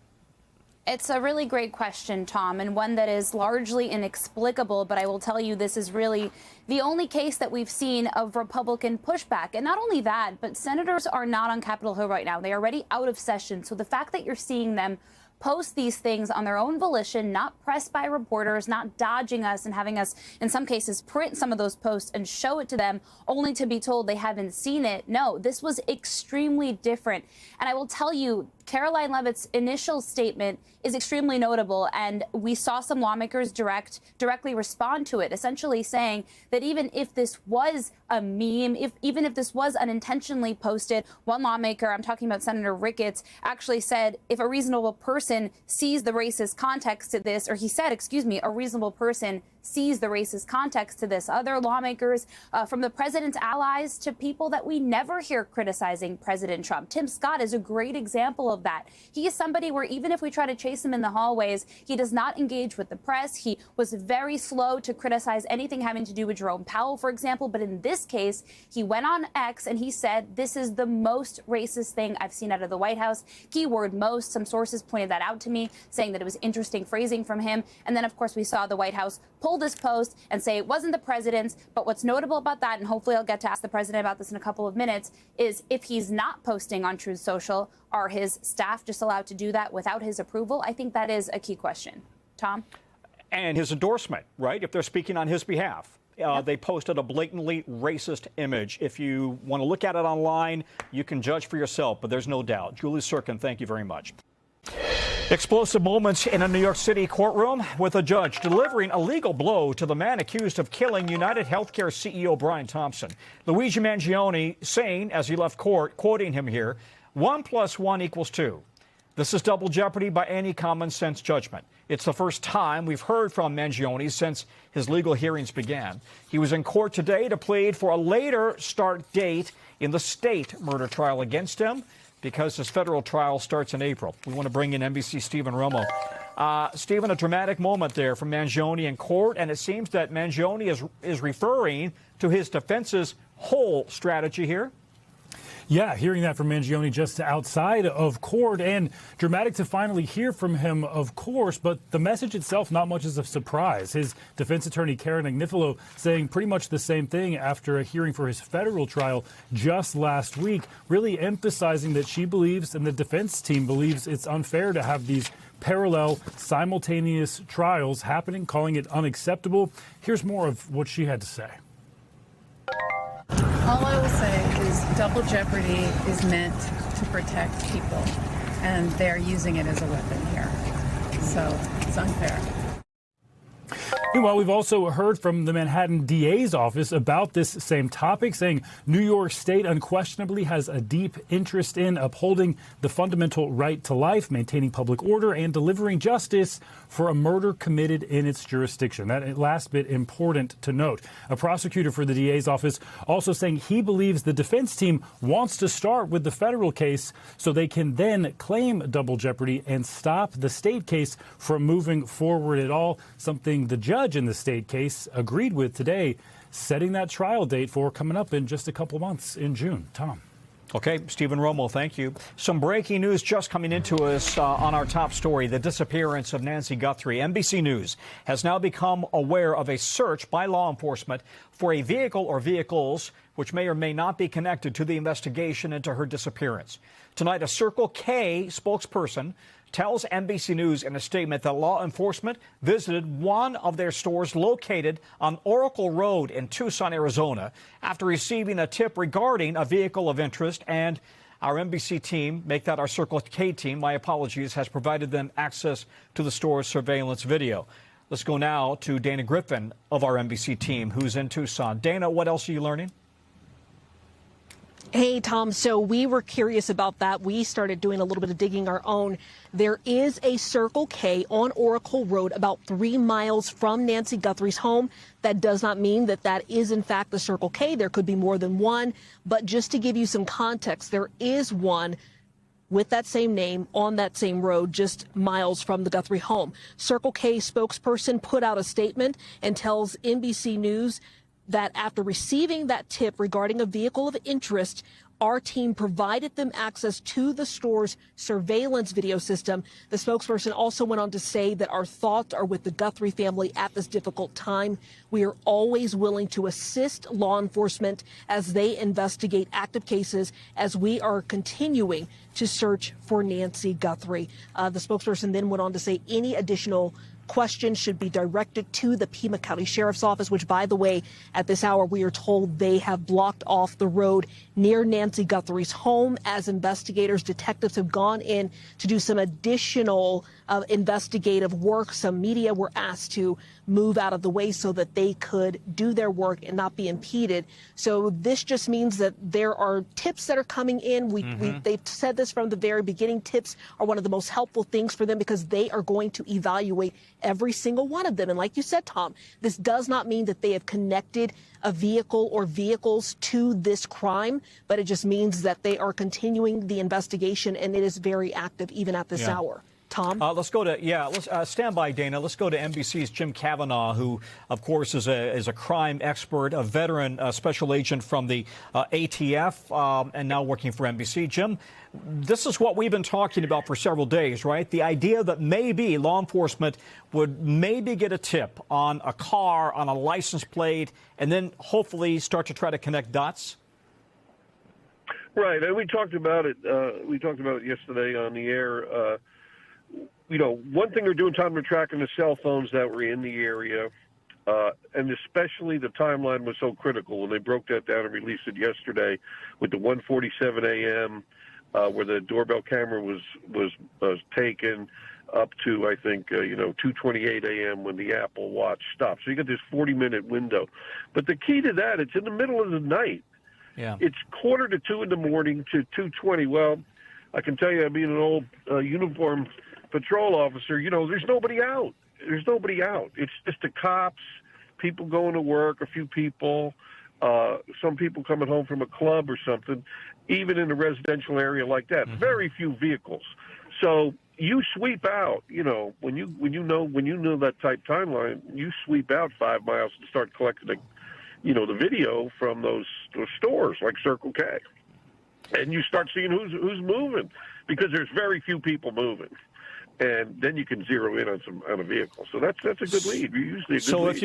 It's a really great question, Tom, and one that is largely inexplicable. But I will tell you, this is really the only case that we've seen of Republican pushback. And not only that, but senators are not on Capitol Hill right now. They are already out of session. So the fact that you're seeing them post these things on their own volition, not pressed by reporters, not dodging us and having us, in some cases, print some of those posts and show it to them only to be told they haven't seen it. No, this was extremely different. And I will tell you, Caroline Leavitt's initial statement is extremely notable, and we saw some lawmakers directly respond to it, essentially saying that even if this was a meme, even if this was unintentionally posted, one lawmaker, I'm talking about Senator Ricketts, actually said if a reasonable person sees the racist context to this, or he said, excuse me, a reasonable person sees the racist context to this. Other lawmakers, from the president's allies to people that we never hear criticizing President Trump. Tim Scott is a great example of that. He is somebody where even if we try to chase him in the hallways, he does not engage with the press. He was very slow to criticize anything having to do with Jerome Powell, for example. But in this case, he went on X and he said, this is the most racist thing I've seen out of the White House. Keyword most. Some sources pointed that out to me, saying that it was interesting phrasing from him. And then, of course, we saw the White House pull this post and say it wasn't the president's. But what's notable about that, and hopefully I'll get to ask the president about this in a couple of minutes, is if he's not posting on Truth Social, are his staff just allowed to do that without his approval? I think that is a key question. Tom? And his endorsement, right? If they're speaking on his behalf. They posted a blatantly racist image. If you want to look at it online, you can judge for yourself, but there's no doubt. Julie Sirkin, thank you very much. Explosive moments in a New York City courtroom with a judge delivering a legal blow to the man accused of killing United Healthcare CEO Brian Thompson. Luigi Mangione saying, as he left court, quoting him here, 1 + 1 = 2. This is double jeopardy by any common sense judgment. It's the first time we've heard from Mangione since his legal hearings began. He was in court today to plead for a later start date in the state murder trial against him, because his federal trial starts in April. We want to bring in NBC Stephen Romo. Stephen, a dramatic moment there from Mangione in court, and it seems that Mangione is referring to his defense's whole strategy here. Yeah, hearing that from Mangione just outside of court, and dramatic to finally hear from him, of course, but the message itself not much as a surprise. His defense attorney, Karen Agnifilo, saying pretty much the same thing after a hearing for his federal trial just last week, really emphasizing that she believes and the defense team believes it's unfair to have these parallel, simultaneous trials happening, calling it unacceptable. Here's more of what she had to say. All I will say is double jeopardy is meant to protect people, and they're using it as a weapon here. So it's unfair. Meanwhile, we've also heard from the Manhattan DA's office about this same topic, saying New York State unquestionably has a deep interest in upholding the fundamental right to life, maintaining public order, and delivering justice for a murder committed in its jurisdiction. That last bit important to note. A prosecutor for the DA's office also saying he believes the defense team wants to start with the federal case so they can then claim double jeopardy and stop the state case from moving forward at all, something the judge in the state case agreed with today, setting that trial date for coming up in just a couple months in June. Tom. Okay, Stephen Romo, thank you. Some breaking news just coming into us on our top story, the disappearance of Nancy Guthrie. NBC News has now become aware of a search by law enforcement for a vehicle or vehicles which may or may not be connected to the investigation into her disappearance. Tonight, a Circle K spokesperson tells NBC News in a statement that law enforcement visited one of their stores located on Oracle Road in Tucson, Arizona, after receiving a tip regarding a vehicle of interest. And our NBC team, make that our Circle K team, my apologies, has provided them access to the store's surveillance video. Let's go now to Dana Griffin of our NBC team, who's in Tucson. Dana, what else are you learning? Hey, Tom, so we were curious about that. We started doing a little bit of digging our own. There is a Circle K on Oracle Road about 3 miles from Nancy Guthrie's home. That does not mean that that is, in fact, the Circle K. There could be more than one. But just to give you some context, there is one with that same name on that same road, just miles from the Guthrie home. Circle K spokesperson put out a statement and tells NBC News that after receiving that tip regarding a vehicle of interest our team provided them access to the store's surveillance video system. The spokesperson also went on to say that our thoughts are with the Guthrie family at this difficult time. We are always willing to assist law enforcement as they investigate active cases, as we are continuing to search for Nancy Guthrie. The spokesperson then went on to say any additional questions should be directed to the Pima County Sheriff's Office, which, by the way, at this hour, we are told they have blocked off the road near Nancy Guthrie's home as detectives have gone in to do some additional investigative work. Some media were asked to move out of the way so that they could do their work and not be impeded. So this just means that there are tips that are coming in. They've said this from the very beginning. Tips are one of the most helpful things for them because they are going to evaluate every single one of them. And like you said, Tom, this does not mean that they have connected a vehicle or vehicles to this crime, but it just means that they are continuing the investigation, and it is very active even at this hour. Tom? Let's go to, let's stand by, Dana. Let's go to NBC's Jim Kavanaugh, who, of course, is a crime expert, a veteran special agent from the ATF, and now working for NBC. Jim, this is what we've been talking about for several days, right? The idea that maybe law enforcement would maybe get a tip on a car, on a license plate, and then hopefully start to try to connect dots. Right, and we talked about it. We talked about it yesterday on the air. You know, one thing they're doing, Tom, they're tracking the cell phones that were in the area, and especially the timeline was so critical when they broke that down and released it yesterday with the 1:47 a.m. Where the doorbell camera was taken up to, I think, 2:28 a.m. when the Apple Watch stopped. So you got this 40-minute window. But the key to that, it's in the middle of the night. Yeah. It's 1:45 in the morning to 2:20. Well, I can tell you, being an old uniformed patrol officer, there's nobody out. There's nobody out. It's just the cops, people going to work, a few people, some people coming home from a club or something, even in a residential area like that. Very few vehicles. So you sweep out, when you know that type timeline, you sweep out 5 miles and start collecting the video from those stores like Circle K. And you start seeing who's moving, because there's very few people moving. And then you can zero in on a vehicle. So that's a good lead. Usually a good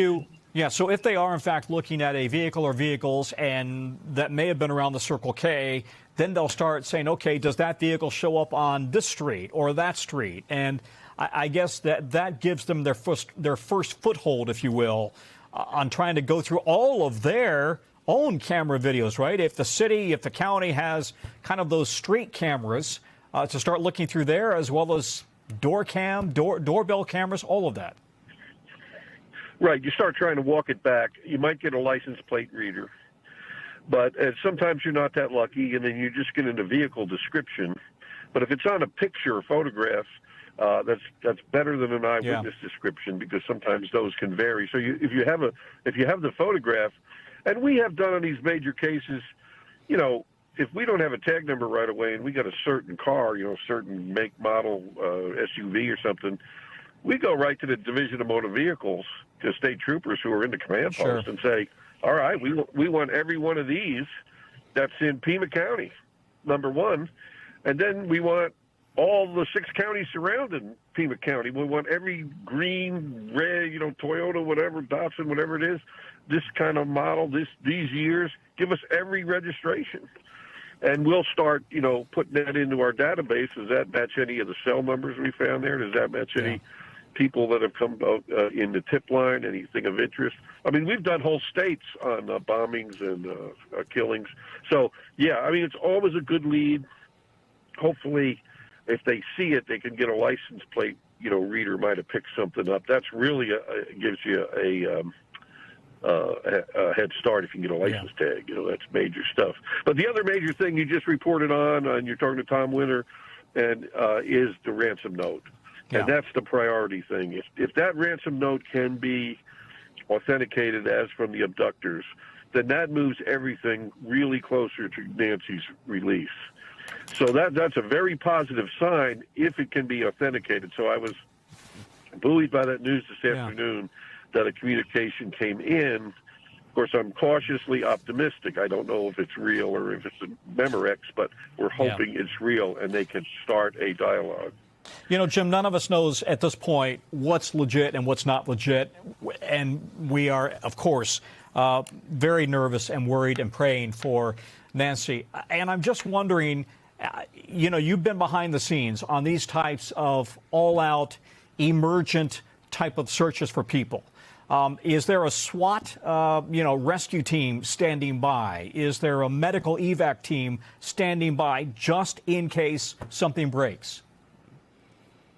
lead. So if they are in fact looking at a vehicle or vehicles and that may have been around the Circle K, then they'll start saying, okay, does that vehicle show up on this street or that street? And I guess that gives them their first foothold, if you will, on trying to go through all of their own camera videos, right? If the county has kind of those street cameras, to start looking through there, as well as doorbell cameras, all of that. Right. You start trying to walk it back. You might get a license plate reader, but sometimes you're not that lucky, and then you just get into vehicle description. But if it's on a picture or photograph, that's better than an eyewitness description, because sometimes those can vary. So if you have the photograph, and we have done on these major cases, if we don't have a tag number right away and we got a certain car, certain make, model, SUV or something, we go right to the Division of Motor Vehicles, to state troopers who are in the command post, and say, all right, we want every one of these that's in Pima County, number one. And then we want all the 6 counties surrounding Pima County. We want every green, red, Toyota, whatever, Datsun, whatever it is, this kind of model, these years. Give us every registration. And we'll start, putting that into our database. Does that match any of the cell numbers we found there? Does that match any people that have come in the tip line, anything of interest? I mean, we've done whole states on bombings and killings. So, it's always a good lead. Hopefully, if they see it, they can get a license plate, reader might have picked something up. That's really gives you a head start if you can get a license tag. That's major stuff. But the other major thing you just reported on, and you're talking to Tom Winter, and is the ransom note. And that's the priority thing. If that ransom note can be authenticated as from the abductors, then that moves everything really closer to Nancy's release. So that's a very positive sign if it can be authenticated. So I was buoyed by that news this afternoon that a communication came in course, I'm cautiously optimistic. I don't know if it's real or if it's a Memorex, but we're hoping it's real and they can start a dialogue. You know, Jim, none of us knows at this point what's legit and what's not legit. And we are, of course, very nervous and worried and praying for Nancy. And I'm just wondering, you know, you've been behind the scenes on these types of all-out, emergent type of searches for people. Is there a SWAT, rescue team standing by? Is there a medical evac team standing by just in case something breaks?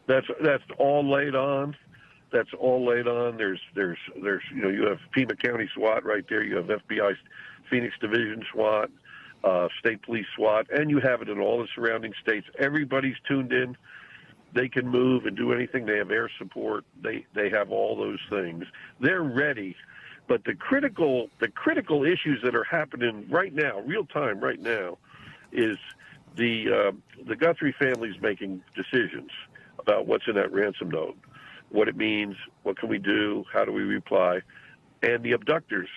That's all laid on. That's all laid on. There's you have Pima County SWAT right there. You have FBI Phoenix Division SWAT, State Police SWAT, and you have it in all the surrounding states. Everybody's tuned in. They can move and do anything. They have air support. They have all those things. They're ready. But the critical issues that are happening right now, real time right now, is the Guthrie family's making decisions about what's in that ransom note, what it means, what can we do, how do we reply, and the abductors.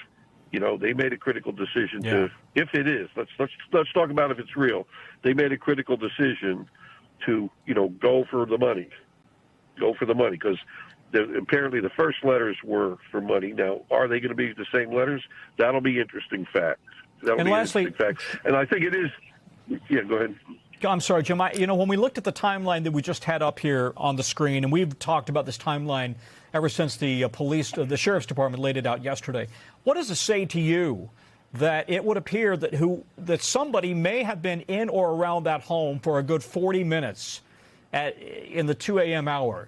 You know, they made a critical decision to, if it is, let's talk about if it's real. They made a critical decision to, go for the money, because apparently the first letters were for money. Now, are they going to be the same letters? That'll be interesting fact. And I think it is. Yeah, go ahead. I'm sorry, Jim. When we looked at the timeline that we just had up here on the screen, and we've talked about this timeline ever since the the sheriff's department laid it out yesterday. What does it say to you that it would appear that somebody may have been in or around that home for a good 40 minutes in the 2 a.m. hour?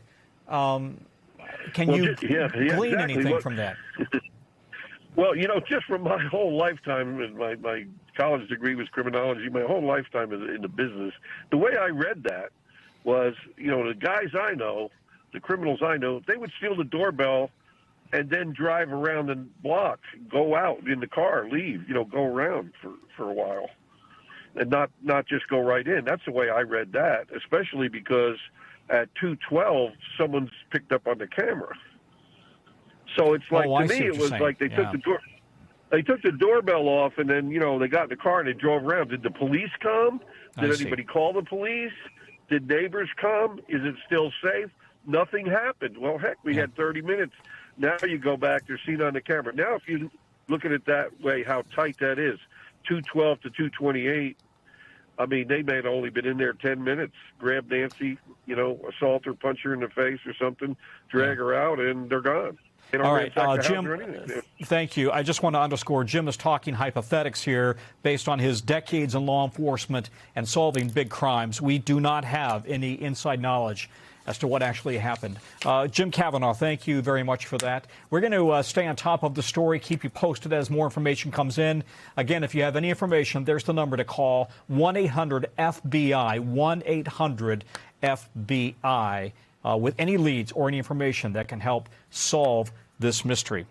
Can you glean anything from that? Well, just from my whole lifetime, and my college degree was criminology, my whole lifetime in the business, the way I read that was, the guys I know, the criminals I know, they would steal the doorbell and then drive around the block, go out in the car, leave, go around for a while, and not just go right in. That's the way I read that, especially because at 2:12, someone's picked up on the camera. So it's like, to me, it was like they took the doorbell off, and then, they got in the car and they drove around. Did the police come? Did anybody call the police? Did neighbors come? Is it still safe? Nothing happened. Well, heck, we had 30 minutes. Now you go back, they're seen on the camera. Now, if you look at it that way, how tight that is, 2:12 to 2:28, I mean, they may have only been in there 10 minutes, grab Nancy, assault her, punch her in the face or something, drag her out, and they're gone. All right, Jim, thank you. I just want to underscore, Jim is talking hypothetics here based on his decades in law enforcement and solving big crimes. We do not have any inside knowledge as to what actually happened. Jim Kavanaugh, thank you very much for that. We're going to stay on top of the story, keep you posted as more information comes in. Again, if you have any information, there's the number to call, 1-800-FBI, 1-800-FBI, with any leads or any information that can help solve this mystery.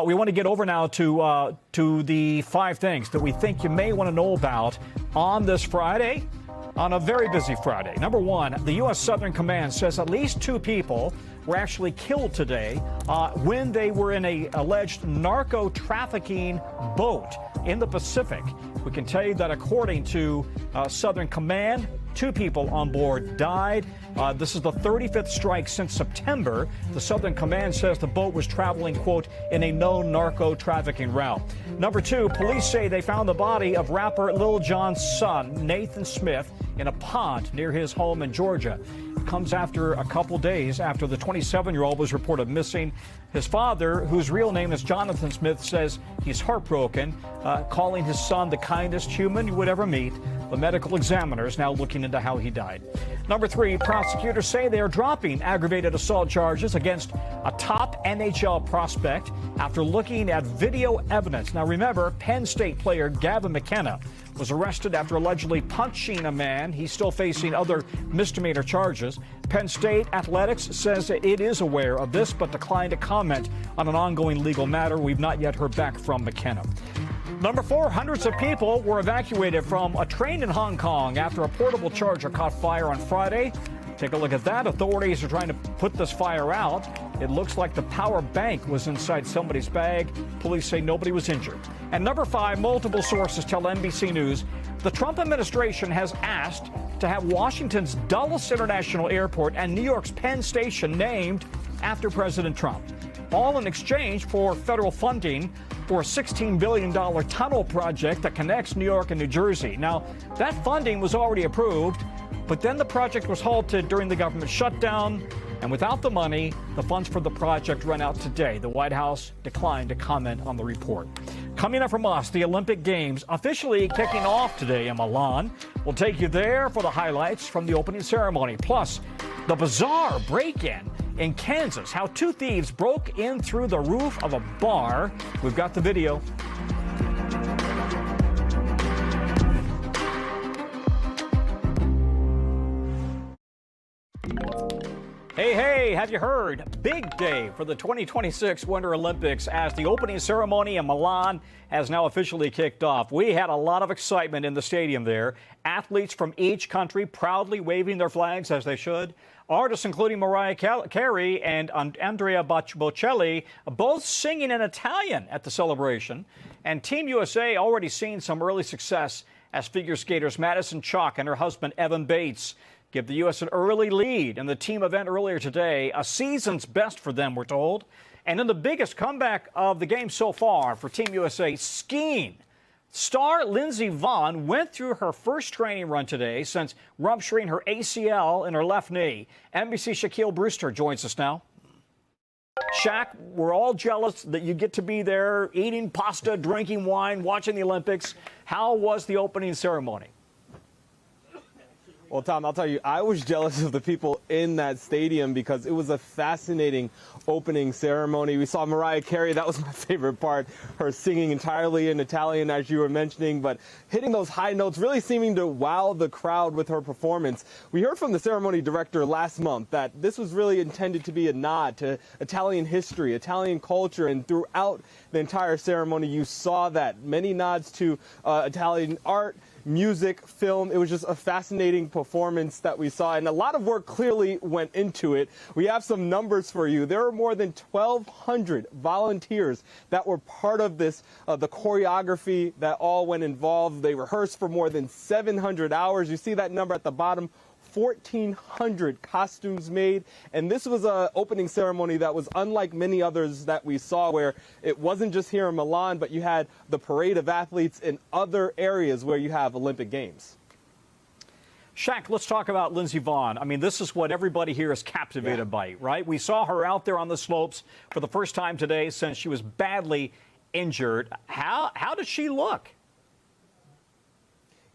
We want to get over now to the 5 things that we think you may want to know about on this Friday, on a very busy Friday. Number 1, the U.S. Southern Command says at least 2 people were actually killed today when they were in a alleged narco-trafficking boat in the Pacific. We can tell you that according to Southern Command, 2 people on board died. This is the 35th strike since September. The Southern Command says the boat was traveling, quote, in a known narco-trafficking route. Number 2, police say they found the body of rapper Lil Jon's son, Nathan Smith, in a pond near his home in Georgia. It comes after a couple days after the 27-year-old was reported missing. His father, whose real name is Jonathan Smith, says he's heartbroken, calling his son the kindest human you would ever meet. The medical examiner is now looking into how he died. Number 3, prosecutors say they are dropping aggravated assault charges against a top NHL prospect after looking at video evidence. Now remember, Penn State player Gavin McKenna was arrested after allegedly punching a man. He's still facing other misdemeanor charges. Penn State Athletics says that it is aware of this, but declined to comment on an ongoing legal matter. We've not yet heard back from McKenna. Number 4, hundreds of people were evacuated from a train in Hong Kong after a portable charger caught fire on Friday. Take a look at that. Authorities are trying to put this fire out. It looks like the power bank was inside somebody's bag. Police say nobody was injured. And number 5, multiple sources tell NBC News the Trump administration has asked to have Washington's Dulles International Airport and New York's Penn Station named after President Trump, all in exchange for federal funding for a $16 billion tunnel project that connects New York and New Jersey. Now, that funding was already approved, but then the project was halted during the government shutdown. And without the money, the funds for the project run out today. The White House declined to comment on the report. Coming up from us, the Olympic Games officially kicking off today in Milan. We'll take you there for the highlights from the opening ceremony. Plus, the bizarre break-in in Kansas, how 2 thieves broke in through the roof of a bar. We've got the video. Hey, have you heard? Big day for the 2026 Winter Olympics as the opening ceremony in Milan has now officially kicked off. We had a lot of excitement in the stadium there. Athletes from each country proudly waving their flags as they should. Artists including Mariah Carey and Andrea Bocelli both singing in Italian at the celebration. And Team USA already seen some early success as figure skaters Madison Chalk and her husband Evan Bates give the U.S. an early lead in the team event earlier today. A season's best for them, we're told. And in the biggest comeback of the game so far for Team USA, skiing. Star Lindsey Vonn went through her first training run today since rupturing her ACL in her left knee. NBC's Shaquille Brewster joins us now. Shaq, we're all jealous that you get to be there eating pasta, drinking wine, watching the Olympics. How was the opening ceremony? Well, Tom, I'll tell you, I was jealous of the people in that stadium because it was a fascinating opening ceremony. We saw Mariah Carey. That was my favorite part, her singing entirely in Italian, as you were mentioning, but hitting those high notes, really seeming to wow the crowd with her performance. We heard from the ceremony director last month that this was really intended to be a nod to Italian history, Italian culture, and throughout the entire ceremony, you saw that. Many nods to Italian art, music, film. It was just a fascinating performance that we saw, and a lot of work clearly went into it. We have some numbers for you. There were more than 1,200 volunteers that were part of this, the choreography that all went involved. They rehearsed for more than 700 hours. You see that number at the bottom. 1,400 costumes made, and this was an opening ceremony that was unlike many others that we saw, where it wasn't just here in Milan, but you had the parade of athletes in other areas where you have Olympic Games. Shaq, let's talk about Lindsey Vonn. I mean, this is what everybody here is captivated by, right? We saw her out there on the slopes for the first time today since she was badly injured. How does she look?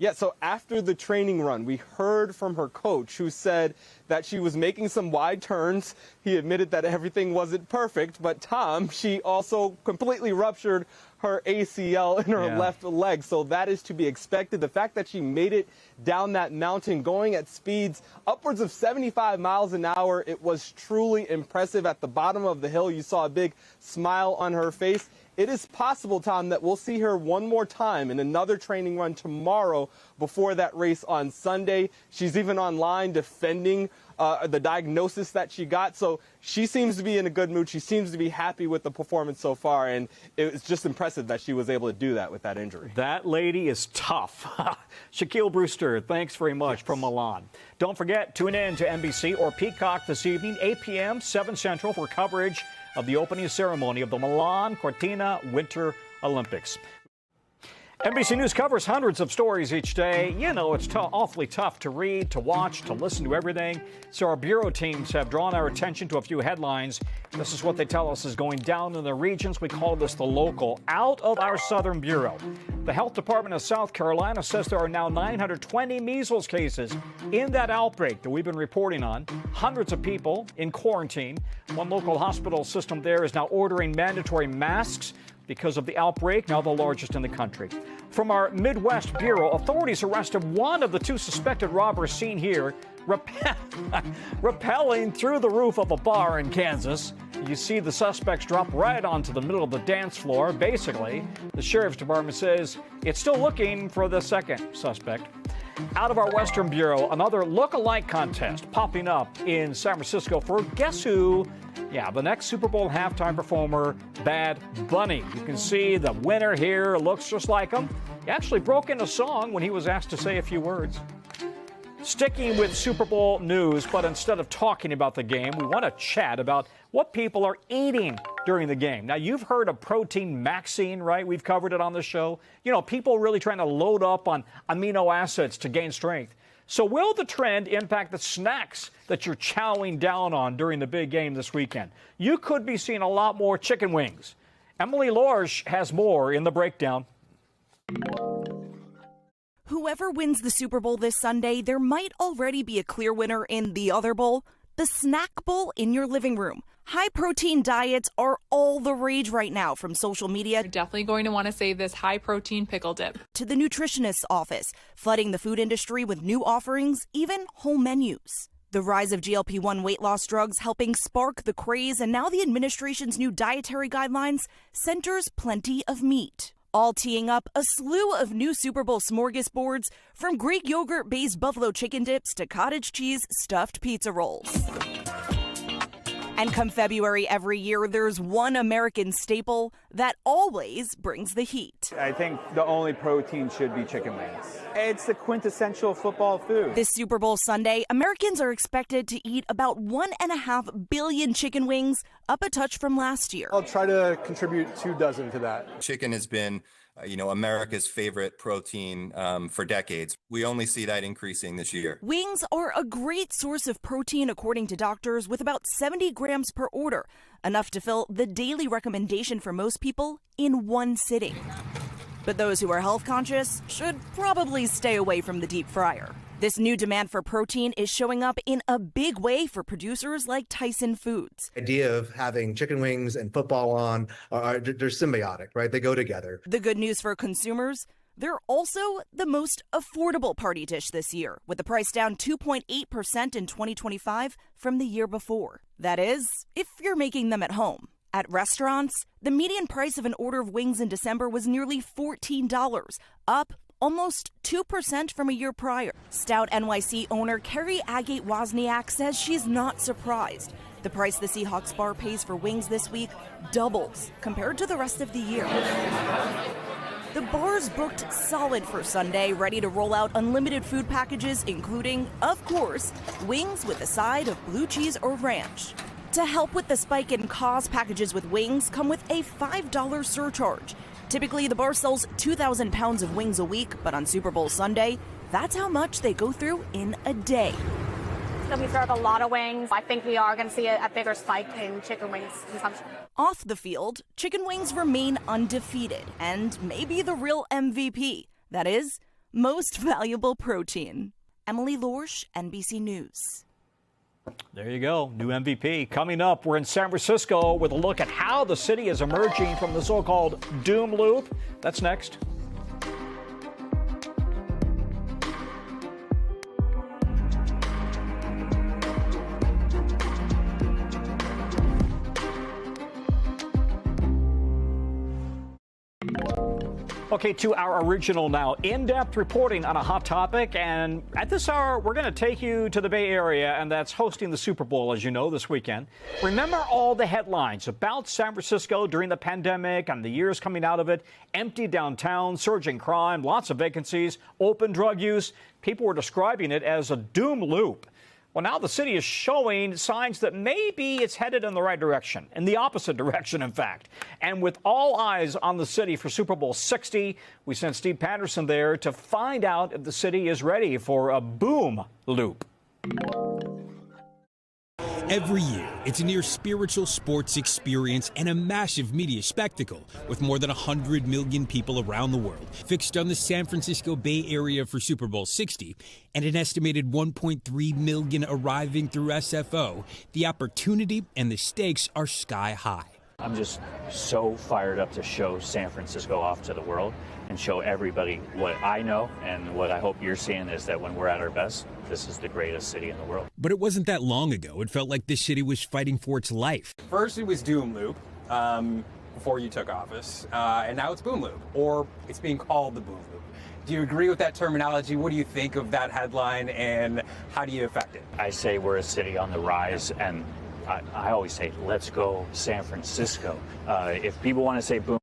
Yeah, so after the training run, we heard from her coach, who said that she was making some wide turns. He admitted that everything wasn't perfect, but Tom, she also completely ruptured her ACL in her left leg, so that is to be expected. The fact that she made it down that mountain going at speeds upwards of 75 miles an hour, it was truly impressive. At the bottom of the hill, you saw a big smile on her face. It is possible, Tom, that we'll see her one more time in another training run tomorrow before that race on Sunday. She's even online defending the diagnosis that she got. So she seems to be in a good mood. She seems to be happy with the performance so far. And it's just impressive that she was able to do that with that injury. That lady is tough. Shaquille Brewster, thanks very much from Milan. Don't forget, tune in to NBC or Peacock this evening, 8 p.m., 7 Central, for coverage of the opening ceremony of the Milan Cortina Winter Olympics. NBC News covers hundreds of stories each day. You know, it's awfully tough to read, to watch, to listen to everything. So our bureau teams have drawn our attention to a few headlines. This is what they tell us is going down in the regions. We call this the local. Out of our southern bureau, the health department of South Carolina says there are now 920 measles cases in that outbreak that we've been reporting on. Hundreds of people in quarantine. One local hospital system there is now ordering mandatory masks because of the outbreak, now the largest in the country. From our Midwest Bureau, authorities arrested one of the 2 suspected robbers seen here rappelling through the roof of a bar in Kansas. You see the suspects drop right onto the middle of the dance floor. Basically, the sheriff's department says it's still looking for the second suspect. Out of our Western Bureau, another look-alike contest popping up in San Francisco for guess who Yeah, the next Super Bowl halftime performer, Bad Bunny. You can see the winner here looks just like him. He actually broke into song when he was asked to say a few words. Sticking with Super Bowl news, but instead of talking about the game, we want to chat about what people are eating during the game. Now, you've heard of protein maxing, right? We've covered it on the show. You know, people really trying to load up on amino acids to gain strength. So will the trend impact the snacks that you're chowing down on during the big game this weekend? You could be seeing a lot more chicken wings. Emily Lorsch has more in the breakdown. Whoever wins the Super Bowl this Sunday, there might already be a clear winner in the other bowl, the snack bowl in your living room. High-protein diets are all the rage right now, from social media. You're definitely going to want to save this high-protein pickle dip. To the nutritionist's office, flooding the food industry with new offerings, even whole menus. The rise of GLP-1 weight loss drugs helping spark the craze, and now the administration's new dietary guidelines centers plenty of meat. All teeing up a slew of new Super Bowl smorgasbords, from Greek yogurt-based buffalo chicken dips to cottage cheese stuffed pizza rolls. And come February every year, there's one American staple that always brings the heat. I think the only protein should be chicken wings. It's the quintessential football food. This Super Bowl Sunday, Americans are expected to eat about 1.5 billion chicken wings, up a touch from last year. I'll try to contribute 2 dozen to that. Chicken has been America's favorite protein for decades. We only see that increasing this year. Wings are a great source of protein, according to doctors, with about 70 grams per order, enough to fill the daily recommendation for most people in one sitting. But those who are health conscious should probably stay away from the deep fryer. This new demand for protein is showing up in a big way for producers like Tyson Foods. The idea of having chicken wings and football on, they're symbiotic, right? They go together. The good news for consumers, they're also the most affordable party dish this year, with the price down 2.8% in 2025 from the year before. That is, if you're making them at home. At restaurants, the median price of an order of wings in December was nearly $14, up almost 2% from a year prior. Stout NYC owner Carrie Agate Wozniak says she's not surprised. The price the Seahawks bar pays for wings this week doubles compared to the rest of the year. The bar's booked solid for Sunday, ready to roll out unlimited food packages, including, of course, wings with a side of blue cheese or ranch. To help with the spike in cost, packages with wings come with a $5 surcharge. Typically, the bar sells 2,000 pounds of wings a week, but on Super Bowl Sunday, that's how much they go through in a day. So we serve a lot of wings. I think we are going to see a bigger spike in chicken wings consumption. Off the field, chicken wings remain undefeated and maybe the real MVP. That is, most valuable protein. Emily Lorsch, NBC News. There you go, new MVP. Coming up, we're in San Francisco with a look at how the city is emerging from the so-called doom loop. That's next. Okay, to our original now, in-depth reporting on a hot topic, and at this hour, we're going to take you to the Bay Area, and that's hosting the Super Bowl, as you know, this weekend. Remember all the headlines about San Francisco during the pandemic and the years coming out of it? Empty downtown, surging crime, lots of vacancies, open drug use. People were describing it as a doom loop. Well, now the city is showing signs that maybe it's headed in the right direction, in the opposite direction, in fact. And with all eyes on the city for Super Bowl 60, we sent Steve Patterson there to find out if the city is ready for a boom loop. Every year, it's a near spiritual sports experience and a massive media spectacle, with more than 100 million people around the world fixed on the San Francisco Bay Area for Super Bowl 60, and an estimated 1.3 million arriving through SFO. The opportunity and the stakes are sky high. I'm just so fired up to show San Francisco off to the world and show everybody what I know, and what I hope you're seeing is that when we're at our best, this is the greatest city in the world. But it wasn't that long ago. It felt like this city was fighting for its life. First it was doom loop before you took office, and now it's boom loop, or it's being called the boom loop. Do you agree with that terminology? What do you think of that headline, and how do you affect it? I say we're a city on the rise, and I always say, let's go San Francisco. If people want to say boom,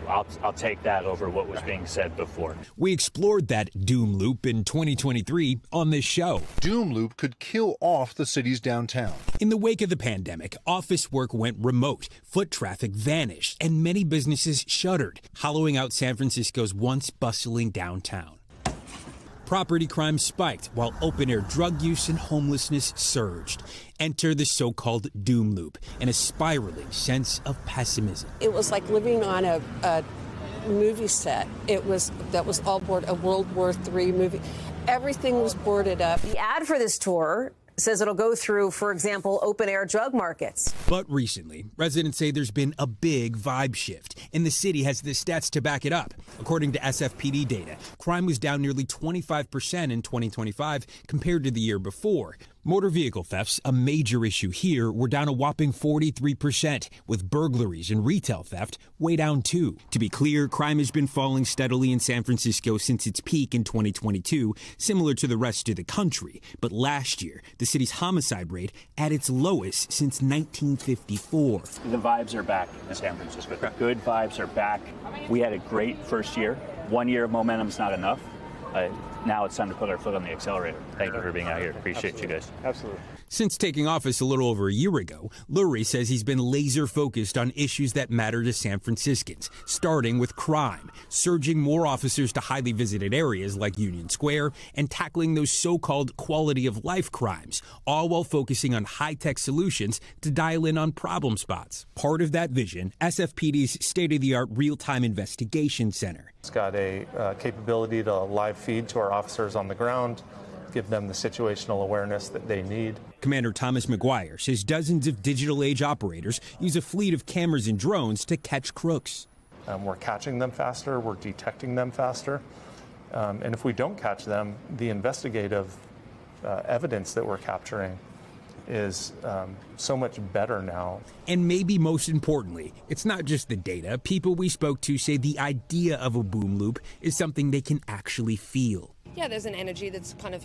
I'll take that over what was being said before. We explored that doom loop in 2023 on this show. Doom loop could kill off the city's downtown. In the wake of the pandemic, office work went remote, foot traffic vanished, and many businesses shuttered, hollowing out San Francisco's once bustling downtown. Property crime spiked while open-air drug use and homelessness surged. Enter the so-called doom loop and a spiraling sense of pessimism. It was like living on a movie set. That was all board, a World War III movie. Everything was boarded up. The ad for this tour says it'll go through, for example, open-air drug markets. But recently, residents say there's been a big vibe shift, and the city has the stats to back it up. According to SFPD data, crime was down nearly 25% in 2025 compared to the year before. Motor vehicle thefts, a major issue here, were down a whopping 43%, with burglaries and retail theft way down too. To be clear, crime has been falling steadily in San Francisco since its peak in 2022, similar to the rest of the country. But last year, the city's homicide rate at its lowest since 1954. The vibes are back in San Francisco. The good vibes are back. We had a great first year. 1 year of momentum's not enough. Now it's time to put our foot on the accelerator. Thank you for being out here. Appreciate you guys. Absolutely. Since taking office a little over a year ago, Lurie says he's been laser focused on issues that matter to San Franciscans, starting with crime, surging more officers to highly visited areas like Union Square, and tackling those so-called quality of life crimes, all while focusing on high-tech solutions to dial in on problem spots. Part of that vision, SFPD's state-of-the-art real-time investigation center. It's got a capability to live feed to our officers on the ground, give them the situational awareness that they need. Commander Thomas McGuire says dozens of digital age operators use a fleet of cameras and drones to catch crooks. We're catching them faster, we're detecting them faster, and if we don't catch them, the investigative evidence that we're capturing is so much better now. And maybe most importantly, it's not just the data. People we spoke to say the idea of a boom loop is something they can actually feel. Yeah, there's an energy that's kind of,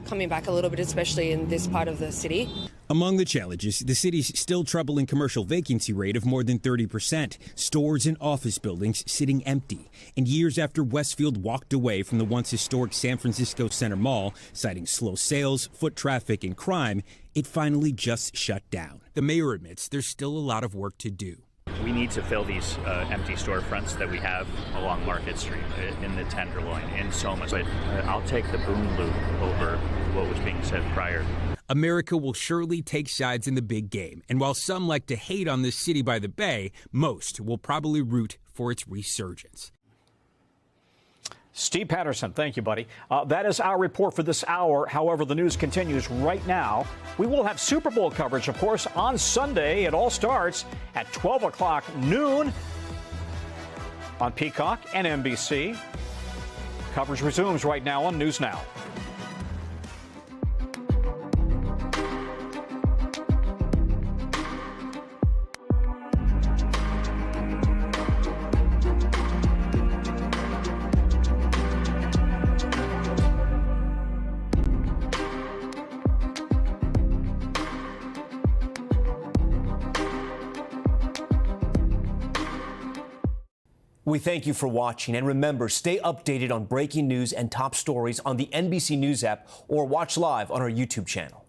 coming back a little bit, especially in this part of the city. Among the challenges, the city's still troubling commercial vacancy rate of more than 30%, stores and office buildings sitting empty. And years after Westfield walked away from the once historic San Francisco Center Mall, citing slow sales, foot traffic, and crime, it finally just shut down. The mayor admits there's still a lot of work to do. We need to fill these empty storefronts that we have along Market Street, in the Tenderloin, in Soma. But I'll take the boom loop over what was being said prior. America will surely take sides in the big game. And while some like to hate on this city by the bay, most will probably root for its resurgence. Steve Patterson, thank you, buddy. That is our report for this hour. However, the news continues right now. We will have Super Bowl coverage, of course, on Sunday. It all starts at 12 o'clock noon on Peacock and NBC. Coverage resumes right now on News Now. We thank you for watching, and remember, stay updated on breaking news and top stories on the NBC News app or watch live on our YouTube channel.